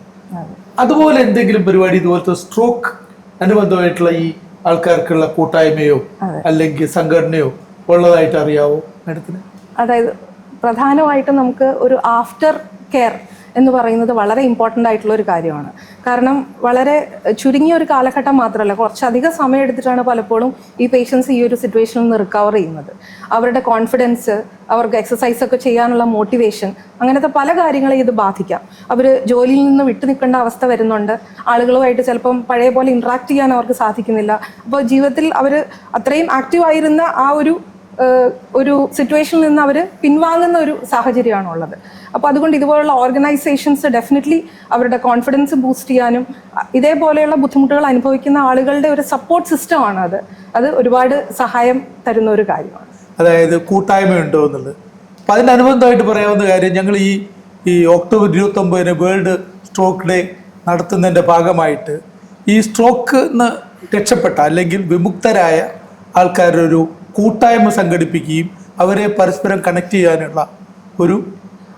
അതുപോലെ എന്തെങ്കിലും പരിപാടി ഇതുപോലത്തെ സ്ട്രോക്ക് അനുബന്ധമായിട്ടുള്ള ഈ ആൾക്കാർക്കുള്ള കൂട്ടായ്മയോ അല്ലെങ്കിൽ സംഘടനയോ ഉള്ളതായിട്ട് അറിയാവോ മാഡത്തിന്? അതായത് പ്രധാനമായിട്ടും നമുക്ക് ഒരു ആഫ്റ്റർ കെയർ എന്ന് പറയുന്നത് വളരെ ഇമ്പോർട്ടൻ്റ് ആയിട്ടുള്ള ഒരു കാര്യമാണ്. കാരണം വളരെ ചുരുങ്ങിയ ഒരു കാലഘട്ടം മാത്രമല്ല, കുറച്ചധികം സമയം എടുത്തിട്ടാണ് പലപ്പോഴും ഈ പേഷ്യൻസ് ഈ ഒരു സിറ്റുവേഷനിൽ നിന്ന് റിക്കവർ ചെയ്യുന്നത്. അവരുടെ കോൺഫിഡൻസ്, അവർക്ക് എക്സസൈസ് ഒക്കെ ചെയ്യാനുള്ള മോട്ടിവേഷൻ, അങ്ങനത്തെ പല കാര്യങ്ങളെ ഇത് ബാധിക്കാം. അവർ ജോലിയിൽ നിന്ന് വിട്ടു നിൽക്കേണ്ട അവസ്ഥ വരുന്നുണ്ട്. ആളുകളുമായിട്ട് ചിലപ്പം പഴയ പോലെ ഇൻട്രാക്ട് ചെയ്യാൻ അവർക്ക് സാധിക്കുന്നില്ല. അപ്പോൾ ജീവിതത്തിൽ അവർ അത്രയും ആക്റ്റീവായിരുന്ന ആ ഒരു സിറ്റുവേഷനിൽ നിന്ന് അവർ പിൻവാങ്ങുന്ന ഒരു സാഹചര്യമാണ് ഉള്ളത്. അപ്പോൾ അതുകൊണ്ട് ഇതുപോലുള്ള ഓർഗനൈസേഷൻസ് ഡെഫിനറ്റ്ലി അവരുടെ കോൺഫിഡൻസ് ബൂസ്റ്റ് ചെയ്യാനും ഇതേപോലെയുള്ള ബുദ്ധിമുട്ടുകൾ അനുഭവിക്കുന്ന ആളുകളുടെ ഒരു സപ്പോർട്ട് സിസ്റ്റമാണ് അത് ഒരുപാട് സഹായം തരുന്ന ഒരു കാര്യമാണ്. അതായത് കൂട്ടായ്മയുണ്ടോ എന്നുള്ളത്. അപ്പം അതിനനുബന്ധമായിട്ട് പറയാവുന്ന കാര്യം, ഞങ്ങൾ ഈ ഒക്ടോബർ 29 വേൾഡ് സ്ട്രോക്ക് ഡേ നടത്തുന്നതിൻ്റെ ഭാഗമായിട്ട് ഈ സ്ട്രോക്ക് നിന്ന് രക്ഷപ്പെട്ട അല്ലെങ്കിൽ വിമുക്തരായ ആൾക്കാരുടെ ഒരു കൂട്ടായ്മ സംഘടിപ്പിക്കുകയും അവരെ പരസ്പരം കണക്ട് ചെയ്യാനുള്ള ഒരു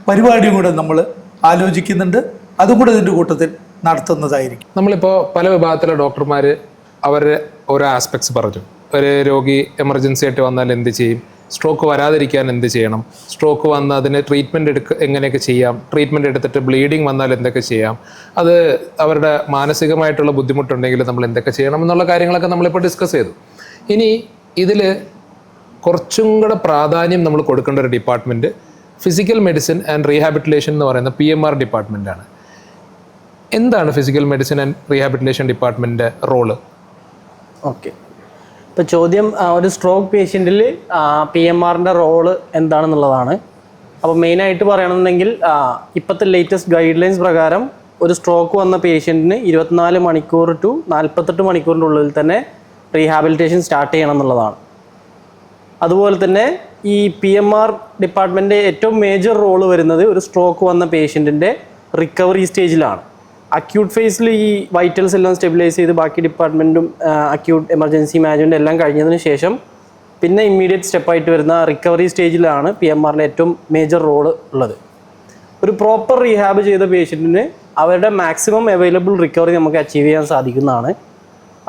പരിപാടിയും കൂടെ നമ്മൾ ആലോചിക്കുന്നുണ്ട്. അതും കൂടെ ഇതിൻ്റെ കൂട്ടത്തിൽ നടത്തുന്നതായിരിക്കും. നമ്മളിപ്പോൾ പല വിഭാഗത്തിലെ ഡോക്ടർമാർ അവരുടെ ഓരോ ആസ്പെക്ട്സ് പറഞ്ഞു. ഒരു രോഗി എമർജൻസി ആയിട്ട് വന്നാൽ എന്ത് ചെയ്യും, സ്ട്രോക്ക് വരാതിരിക്കാൻ എന്ത് ചെയ്യണം, സ്ട്രോക്ക് വന്ന് അതിന് ട്രീറ്റ്മെൻറ്റ് എങ്ങനെയൊക്കെ ചെയ്യാം, ട്രീറ്റ്മെൻറ്റ് എടുത്തിട്ട് ബ്ലീഡിങ് വന്നാൽ എന്തൊക്കെ ചെയ്യാം, അത് അവരുടെ മാനസികമായിട്ടുള്ള ബുദ്ധിമുട്ടുണ്ടെങ്കിൽ നമ്മൾ എന്തൊക്കെ ചെയ്യണം എന്നുള്ള കാര്യങ്ങളൊക്കെ നമ്മളിപ്പോൾ ഡിസ്കസ് ചെയ്തു. ഇനി ഇതിൽ കുറച്ചും കൂടെ പ്രാധാന്യം നമ്മൾ കൊടുക്കേണ്ട ഒരു department physical medicine and rehabilitation എന്ന് പറയുന്ന PMR ഡിപ്പാർട്ട്മെൻറ്റാണ്. എന്താണ് ഫിസിക്കൽ മെഡിസിൻ ആൻഡ് റീഹാബിലിറ്റേഷൻ ഡിപ്പാർട്ട്മെൻറ്റിൻ്റെ റോള്? ഓക്കെ, ഇപ്പോൾ ചോദ്യം ഒരു സ്ട്രോക്ക് പേഷ്യൻറ്റിൽ PMRൻ്റെ റോള് എന്താണെന്നുള്ളതാണ്. അപ്പോൾ മെയിനായിട്ട് പറയുകയാണെന്നുണ്ടെങ്കിൽ ഇപ്പോഴത്തെ ലേറ്റസ്റ്റ് ഗൈഡ് ലൈൻസ് പ്രകാരം ഒരു സ്ട്രോക്ക് വന്ന പേഷ്യൻറ്റിന് 24 മണിക്കൂർ ടു 48 മണിക്കൂറിൻ്റെ ഉള്ളിൽ തന്നെ റീഹാബിലിറ്റേഷൻ സ്റ്റാർട്ട് ചെയ്യണം എന്നുള്ളതാണ്. അതുപോലെ തന്നെ ഈ PMR ഡിപ്പാർട്ട്മെൻറ്റിൻ്റെ ഏറ്റവും മേജർ റോള് വരുന്നത് ഒരു സ്ട്രോക്ക് വന്ന പേഷ്യൻറ്റിൻ്റെ റിക്കവറി സ്റ്റേജിലാണ്. അക്യൂട്ട് ഫേസിൽ ഈ വൈറ്റൽസ് എല്ലാം സ്റ്റെബിലൈസ് ചെയ്ത് ബാക്കി ഡിപ്പാർട്ട്മെൻറ്റും അക്യൂട്ട് എമർജൻസി മാനേജ്മെൻറ്റ് എല്ലാം കഴിഞ്ഞതിന് ശേഷം പിന്നെ ഇമ്മീഡിയറ്റ് സ്റ്റെപ്പായിട്ട് വരുന്ന റിക്കവറി സ്റ്റേജിലാണ് PMRൻ്റെ ഏറ്റവും മേജർ റോള് ഉള്ളത്. ഒരു പ്രോപ്പർ റീഹാബ് ചെയ്ത പേഷ്യൻറ്റിന് അവരുടെ മാക്സിമം അവൈലബിൾ റിക്കവറി നമുക്ക് അച്ചീവ് ചെയ്യാൻ സാധിക്കുന്നതാണ്.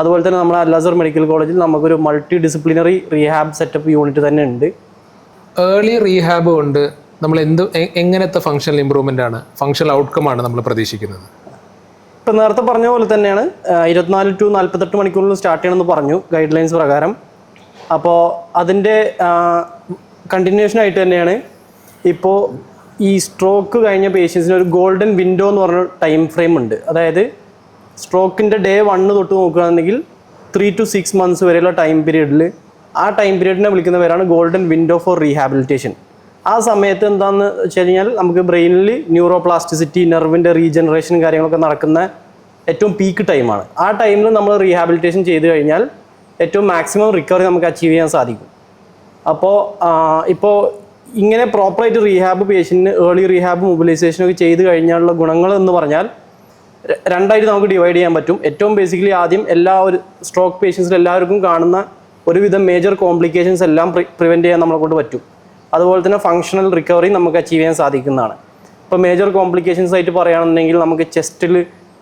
അതുപോലെ തന്നെ നമ്മുടെ അൽ-അസ്ഹർ മെഡിക്കൽ കോളേജിൽ നമുക്കൊരു multi disciplinary rehab setup unit തന്നെ ഉണ്ട്. ഏർലി റീഹാബ് കൊണ്ട് നമ്മൾ എങ്ങനത്തെ ഫങ്ഷണൽ ഇമ്പ്രൂവ്മെൻ്റ് ആണ്, ഫങ്ഷണൽ ഔട്ട്കം ആണ് നമ്മൾ പ്രതീക്ഷിക്കുന്നത്? ഇപ്പം നേരത്തെ പറഞ്ഞ പോലെ തന്നെയാണ് 24 ടു 48 മണിക്കൂറിൽ സ്റ്റാർട്ട് ചെയ്യണമെന്ന് പറഞ്ഞു ഗൈഡ് ലൈൻസ് പ്രകാരം. അപ്പോൾ അതിൻ്റെ കണ്ടിന്യൂഷനായിട്ട് തന്നെയാണ് ഇപ്പോൾ ഈ സ്ട്രോക്ക് കഴിഞ്ഞ പേഷ്യൻസിന് ഒരു ഗോൾഡൻ വിൻഡോ എന്ന് പറഞ്ഞ ടൈം ഫ്രെയിം ഉണ്ട്. അതായത് സ്ട്രോക്കിൻ്റെ ഡേ 1 തൊട്ട് നോക്കുകയാണെങ്കിൽ 3 to 6 months വരെയുള്ള ടൈം പീരീഡിൽ ആ ടൈം പീരീഡിനെ വിളിക്കുന്ന പേരാണ് ഗോൾഡൻ വിൻഡോ ഫോർ റീഹാബിലിറ്റേഷൻ. ആ സമയത്ത് എന്താണെന്ന് വെച്ച് കഴിഞ്ഞാൽ നമുക്ക് ബ്രെയിനിൽ ന്യൂറോപ്ലാസ്റ്റിസിറ്റി, നെർവിൻ്റെ റീജനറേഷൻ കാര്യങ്ങളൊക്കെ നടക്കുന്ന ഏറ്റവും പീക്ക് ടൈമാണ്. ആ ടൈമിൽ നമ്മൾ റീഹാബിലിറ്റേഷൻ ചെയ്ത് കഴിഞ്ഞാൽ ഏറ്റവും മാക്സിമം റിക്കവറി നമുക്ക് അച്ചീവ് ചെയ്യാൻ സാധിക്കും. അപ്പോൾ ഇപ്പോൾ ഇങ്ങനെ പ്രോപ്പറായിട്ട് റീഹാബ് പേഷ്യൻറ്റിന് ഏർലി റീഹാബ് മൊബിലൈസേഷനൊക്കെ ചെയ്ത് കഴിഞ്ഞാലുള്ള ഗുണങ്ങൾ എന്ന് പറഞ്ഞാൽ രണ്ടായിട്ട് നമുക്ക് ഡിവൈഡ് ചെയ്യാൻ പറ്റും. ഏറ്റവും ബേസിക്കലി ആദ്യം ഒരു സ്ട്രോക്ക് പേഷ്യൻസിൽ എല്ലാവർക്കും കാണുന്ന ഒരുവിധം മേജർ കോംപ്ലിക്കേഷൻസ് എല്ലാം പ്രിവെൻറ്റ് ചെയ്യാൻ നമ്മളെ കൊണ്ട് പറ്റും. അതുപോലെ തന്നെ ഫങ്ഷണൽ റിക്കവറി നമുക്ക് അച്ചീവ് ചെയ്യാൻ സാധിക്കുന്നതാണ്. ഇപ്പോൾ മേജർ കോംപ്ലിക്കേഷൻസ് ആയിട്ട് പറയുകയാണെന്നുണ്ടെങ്കിൽ നമുക്ക് ചെസ്റ്റിൽ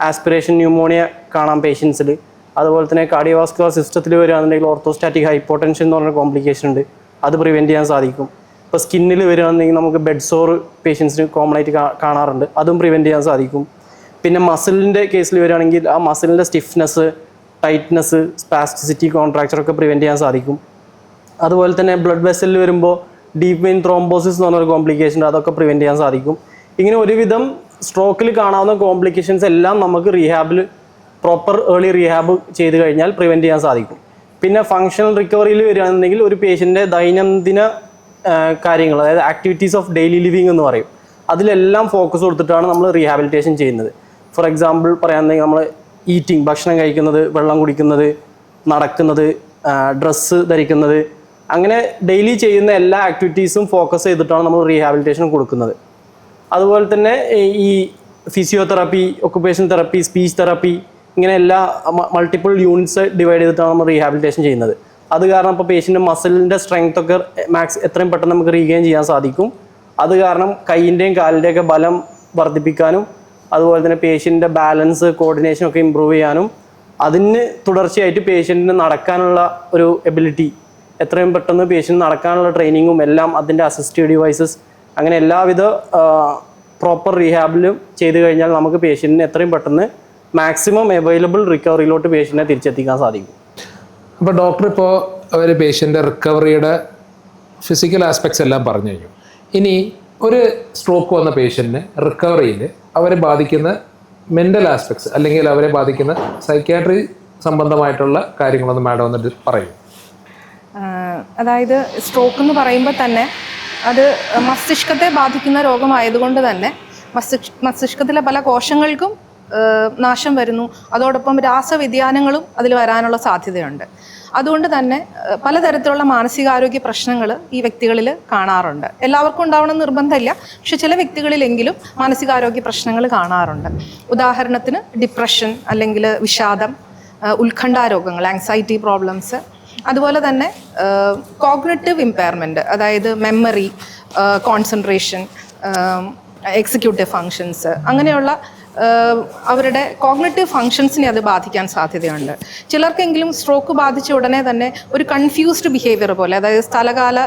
ആസ്പിറേഷൻ ന്യൂമോണിയ കാണാം പേഷ്യൻസിൽ. അതുപോലെ തന്നെ കാർഡിയോവാസ്കുലർ സിസ്റ്റത്തിൽ വരികയാണെന്നുണ്ടെങ്കിൽ ഓർത്തോസ്റ്റാറ്റിക് ഹൈപ്പോടെൻഷൻ എന്ന് പറഞ്ഞ കോംപ്ലിക്കേഷൻ ഉണ്ട്, അത് പ്രിവെൻറ്റ് ചെയ്യാൻ സാധിക്കും. ഇപ്പോൾ സ്കിന്നിൽ വരികയാണെന്നുണ്ടെങ്കിൽ നമുക്ക് ബെഡ് സോർ പേഷ്യൻസിന് കോമൺ ആയിട്ട് കാണാറുണ്ട്, അതും പ്രിവെൻറ്റ് ചെയ്യാൻ സാധിക്കും. പിന്നെ മസിലിൻ്റെ കേസിൽ വരികയാണെങ്കിൽ ആ മസിലിൻ്റെ സ്റ്റിഫ്നെസ്, ടൈറ്റ്നെസ്, സ്പാസ്റ്റിസിറ്റി, കോൺട്രാക്ചറൊക്കെ പ്രിവെൻറ്റ് ചെയ്യാൻ സാധിക്കും. അതുപോലെ തന്നെ ബ്ലഡ് വെസലിൽ വരുമ്പോൾ ഡീപ്പ് വെയിൻ ത്രോംബോസിസ് എന്ന് പറഞ്ഞൊരു കോംപ്ലിക്കേഷൻ, അതൊക്കെ പ്രിവെൻറ്റ് ചെയ്യാൻ സാധിക്കും. ഇങ്ങനെ ഒരുവിധം സ്ട്രോക്കിൽ കാണാവുന്ന കോംപ്ലിക്കേഷൻസ് എല്ലാം നമുക്ക് റീഹാബിൽ പ്രോപ്പർ ഏർലി റീഹാബ് ചെയ്ത് കഴിഞ്ഞാൽ പ്രിവെൻറ്റ് ചെയ്യാൻ സാധിക്കും. പിന്നെ ഫങ്ഷണൽ റിക്കവറിയിൽ വരികയാണെന്നുണ്ടെങ്കിൽ ഒരു പേഷ്യൻ്റെ ദൈനംദിന കാര്യങ്ങൾ, അതായത് ആക്ടിവിറ്റീസ് ഓഫ് ഡെയിലി ലിവിങ് എന്ന് പറയും, അതിലെല്ലാം ഫോക്കസ് കൊടുത്തിട്ടാണ് നമ്മൾ റീഹാബിലിറ്റേഷൻ ചെയ്യുന്നത്. ഫോർ എക്സാമ്പിൾ പറയുകയാണെങ്കിൽ നമ്മൾ ഈറ്റിംഗ്, ഭക്ഷണം കഴിക്കുന്നത്, വെള്ളം കുടിക്കുന്നത്, നടക്കുന്നത്, ഡ്രസ്സ് ധരിക്കുന്നത്, അങ്ങനെ ഡെയിലി ചെയ്യുന്ന എല്ലാ ആക്ടിവിറ്റീസും ഫോക്കസ് ചെയ്തിട്ടാണ് നമ്മൾ റീഹാബിലിറ്റേഷൻ കൊടുക്കുന്നത്. അതുപോലെ തന്നെ ഈ physiotherapy, occupational therapy, speech therapy, ഇങ്ങനെ എല്ലാ മൾട്ടിപ്പിൾ യൂണിറ്റ്സ് ഡിവൈഡ് ചെയ്തിട്ടാണ് നമ്മൾ റീഹാബിലിറ്റേഷൻ ചെയ്യുന്നത്. അത് കാരണം ഇപ്പോൾ പേഷ്യൻ്റെ മസിലിൻ്റെ സ്ട്രെങ്ത് ഒക്കെ എത്രയും പെട്ടെന്ന് നമുക്ക് റീഗെയിൻ ചെയ്യാൻ സാധിക്കും. അത് കാരണം കൈയിൻ്റെയും കാലിൻ്റെയൊക്കെ ബലം വർദ്ധിപ്പിക്കാനും അതുപോലെ തന്നെ പേഷ്യൻ്റെ ബാലൻസ്, കോർഡിനേഷൻ ഒക്കെ ഇമ്പ്രൂവ് ചെയ്യാനും അതിന് തുടർച്ചയായിട്ട് പേഷ്യൻറ്റിന് നടക്കാനുള്ള ഒരു എബിലിറ്റി, എത്രയും പെട്ടെന്ന് പേഷ്യൻ്റ് നടക്കാനുള്ള ട്രെയിനിങ്ങും എല്ലാം, അതിൻ്റെ അസിസ്റ്റീവ് ഡിവൈസസ്, അങ്ങനെ എല്ലാവിധ പ്രോപ്പർ റീഹാബിലും ചെയ്ത് കഴിഞ്ഞാൽ നമുക്ക് പേഷ്യൻറ്റിന് എത്രയും പെട്ടെന്ന് മാക്സിമം അവൈലബിൾ റിക്കവറിയിലോട്ട് പേഷ്യൻറ്റിനെ തിരിച്ചെത്തിക്കാൻ സാധിക്കും. അപ്പോൾ ഡോക്ടർ ഇപ്പോൾ ഒരു പേഷ്യൻ്റെ റിക്കവറിയുടെ ഫിസിക്കൽ ആസ്പെക്ട്സ് എല്ലാം പറഞ്ഞു കഴിഞ്ഞു. ഇനി ഒരു സ്ട്രോക്ക് വന്ന പേഷ്യൻറ്റിന് റിക്കവറിയിൽ അവരെ ബാധിക്കുന്ന മെൻ്റൽ ആസ്പെക്ട്സ് അല്ലെങ്കിൽ അവരെ ബാധിക്കുന്ന സൈക്യാട്രി സംബന്ധമായിട്ടുള്ള കാര്യങ്ങളൊന്ന് മാഡം വന്നിട്ട് പറയും. അതായത് സ്ട്രോക്ക് എന്ന് പറയുമ്പോൾ തന്നെ അത് മസ്തിഷ്കത്തെ ബാധിക്കുന്ന രോഗമായതുകൊണ്ട് തന്നെ മസ്തിഷ്കത്തിലെ പല കോശങ്ങൾക്കും നാശം വരുന്നു. അതോടൊപ്പം രാസവ്യതിയാനങ്ങളും അതിൽ വരാനുള്ള സാധ്യതയുണ്ട്. അതുകൊണ്ട് തന്നെ പലതരത്തിലുള്ള മാനസികാരോഗ്യ പ്രശ്നങ്ങൾ ഈ വ്യക്തികളിൽ കാണാറുണ്ട്. എല്ലാവർക്കും ഉണ്ടാവണമെന്ന് നിർബന്ധമില്ല, പക്ഷെ ചില വ്യക്തികളിലെങ്കിലും മാനസികാരോഗ്യ പ്രശ്നങ്ങൾ കാണാറുണ്ട്. ഉദാഹരണത്തിന് ഡിപ്രഷൻ അല്ലെങ്കിൽ വിഷാദം, ഉത്കണ്ഠാരോഗങ്ങൾ, ആങ്സൈറ്റി പ്രോബ്ലംസ്, അതുപോലെ തന്നെ കോഗ്നിറ്റീവ് ഇമ്പയർമെൻറ്റ്, അതായത് മെമ്മറി, കോൺസെൻട്രേഷൻ, എക്സിക്യൂട്ടീവ് ഫങ്ഷൻസ്, അങ്ങനെയുള്ള അവരുടെ കോഗ്നിറ്റീവ് ഫങ്ഷൻസിനെ അത് ബാധിക്കാൻ സാധ്യതയുണ്ട്. ചിലർക്കെങ്കിലും സ്ട്രോക്ക് ബാധിച്ച ഉടനെ തന്നെ ഒരു കൺഫ്യൂസ്ഡ് ബിഹേവിയർ പോലെ, അതായത് സ്ഥലകാല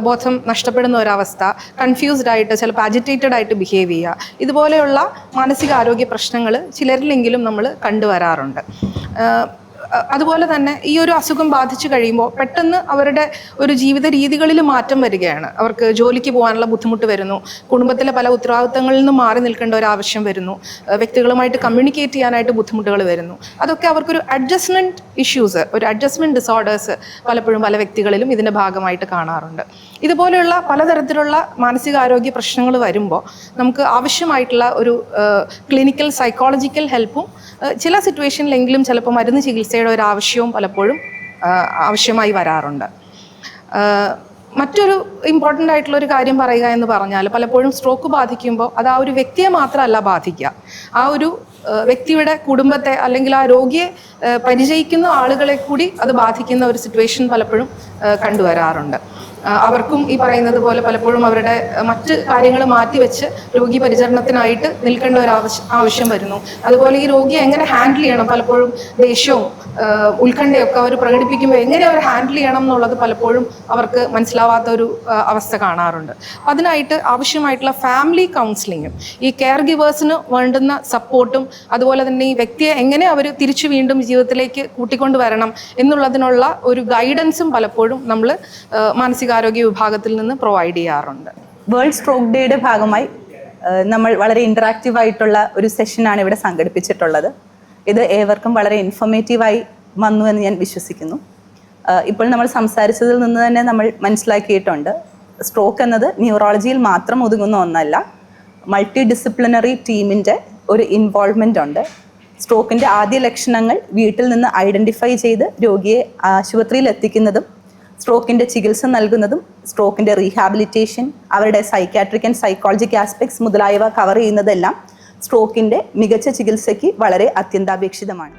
ബോധം നഷ്ടപ്പെടുന്ന ഒരവസ്ഥ, കൺഫ്യൂസ്ഡ് ആയിട്ട് ചിലപ്പോൾ അജിറ്റേറ്റഡ് ആയിട്ട് ബിഹേവ് ചെയ്യുക, ഇതുപോലെയുള്ള മാനസികാരോഗ്യ പ്രശ്നങ്ങൾ ചിലരിലെങ്കിലും നമ്മൾ കണ്ടുവരാറുണ്ട്. അതുപോലെ തന്നെ ഈ ഒരു അസുഖം ബാധിച്ചു കഴിയുമ്പോൾ പെട്ടെന്ന് അവരുടെ ഒരു ജീവിത രീതികളിൽ മാറ്റം വരികയാണ്. അവർക്ക് ജോലിക്ക് പോകാനുള്ള ബുദ്ധിമുട്ട് വരുന്നു, കുടുംബത്തിലെ പല ഉത്തരവാദിത്തങ്ങളിൽ നിന്ന് മാറി നിൽക്കേണ്ട ഒരു ആവശ്യം വരുന്നു, വ്യക്തികളുമായിട്ട് കമ്മ്യൂണിക്കേറ്റ് ചെയ്യാനായിട്ട് ബുദ്ധിമുട്ടുകൾ വരുന്നു. അതൊക്കെ അവർക്കൊരു അഡ്ജസ്റ്റ്മെൻറ്റ് ഇഷ്യൂസ്, ഒരു അഡ്ജസ്റ്റ്മെൻറ്റ് ഡിസോർഡേഴ്സ് പലപ്പോഴും പല വ്യക്തികളിലും ഇതിൻ്റെ ഭാഗമായിട്ട് കാണാറുണ്ട്. ഇതുപോലെയുള്ള പലതരത്തിലുള്ള മാനസികാരോഗ്യ പ്രശ്നങ്ങൾ വരുമ്പോൾ നമുക്ക് ആവശ്യമായിട്ടുള്ള ഒരു ക്ലിനിക്കൽ സൈക്കോളജിക്കൽ ഹെൽപ്പും ചില സിറ്റുവേഷനിലെങ്കിലും ചിലപ്പോൾ മരുന്ന് ചികിത്സയുടെ ഒരു ആവശ്യവും പലപ്പോഴും ആവശ്യമായി വരാറുണ്ട്. മറ്റൊരു ഇമ്പോർട്ടൻ്റ് ആയിട്ടുള്ള ഒരു കാര്യം പറയുക എന്ന് പറഞ്ഞാൽ, പലപ്പോഴും സ്ട്രോക്ക് ബാധിക്കുമ്പോൾ അത് ആ ഒരു വ്യക്തിയെ മാത്രമല്ല ബാധിക്കുക, ആ ഒരു വ്യക്തിയുടെ കുടുംബത്തെ അല്ലെങ്കിൽ ആ രോഗിയെ പരിചയിക്കുന്ന ആളുകളെ കൂടി അത് ബാധിക്കുന്ന ഒരു സിറ്റുവേഷൻ പലപ്പോഴും കണ്ടുവരാറുണ്ട്. അവർക്കും ഈ പറയുന്നത് പോലെ പലപ്പോഴും അവരുടെ മറ്റ് കാര്യങ്ങൾ മാറ്റിവെച്ച് രോഗി പരിചരണത്തിനായിട്ട് നിൽക്കേണ്ട ഒരു ആവശ്യം വരുന്നു. അതുപോലെ ഈ രോഗിയെ എങ്ങനെ ഹാൻഡിൽ ചെയ്യണം, പലപ്പോഴും ദേഷ്യവും ഉത്കണ്ഠയൊക്കെ അവർ പ്രകടിപ്പിക്കുമ്പോൾ എങ്ങനെ അവർ ഹാൻഡിൽ ചെയ്യണം എന്നുള്ളത് പലപ്പോഴും അവർക്ക് മനസ്സിലാവാത്ത ഒരു അവസ്ഥ കാണാറുണ്ട്. അതിനായിട്ട് ആവശ്യമായിട്ടുള്ള ഫാമിലി കൗൺസിലിങ്ങും ഈ കെയർ ഗിവേഴ്സിന് വേണ്ടുന്ന സപ്പോർട്ടും അതുപോലെ തന്നെ ഈ വ്യക്തിയെ എങ്ങനെ അവർ തിരിച്ചു വീണ്ടും ജീവിതത്തിലേക്ക് കൂട്ടിക്കൊണ്ടുവരണം എന്നുള്ളതിനുള്ള ഒരു ഗൈഡൻസും പലപ്പോഴും നമ്മൾ മാനസികാരോഗ്യ വിഭാഗത്തിൽ നിന്ന് പ്രൊവൈഡ് ചെയ്യാറുണ്ട്. വേൾഡ് സ്ട്രോക്ക് ഡേയുടെ ഭാഗമായി നമ്മൾ വളരെ ഇൻറ്ററാക്റ്റീവ് ആയിട്ടുള്ള ഒരു സെഷനാണ് ഇവിടെ സംഘടിപ്പിച്ചിട്ടുള്ളത്. ഇത് ഏവർക്കും വളരെ ഇൻഫോർമേറ്റീവായി വന്നു എന്ന് ഞാൻ വിശ്വസിക്കുന്നു. ഇപ്പോൾ നമ്മൾ സംസാരിച്ചതിൽ നിന്ന് തന്നെ നമ്മൾ മനസ്സിലാക്കിയിട്ടുണ്ട്, സ്ട്രോക്ക് എന്നത് ന്യൂറോളജിയിൽ മാത്രം ഒതുങ്ങുന്ന ഒന്നല്ല, മൾട്ടി ഡിസിപ്ലിനറി ടീമിൻ്റെ ഒരു ഇൻവോൾവ്മെൻ്റ് ഉണ്ട്. സ്ട്രോക്കിൻ്റെ ആദ്യ ലക്ഷണങ്ങൾ വീട്ടിൽ നിന്ന് ഐഡൻറ്റിഫൈ ചെയ്ത് രോഗിയെ ആശുപത്രിയിൽ എത്തിക്കുന്നതും സ്ട്രോക്കിൻ്റെ ചികിത്സ നൽകുന്നതും സ്ട്രോക്കിൻ്റെ റീഹാബിലിറ്റേഷൻ, അവരുടെ സൈക്കാട്രിക് ആൻഡ് സൈക്കോളജിക് ആസ്പെക്ട്സ് മുതലായവ കവർ ചെയ്യുന്നതെല്ലാം സ്ട്രോക്കിൻ്റെ മികച്ച ചികിത്സയ്ക്ക് വളരെ അത്യന്താപേക്ഷിതമാണ്.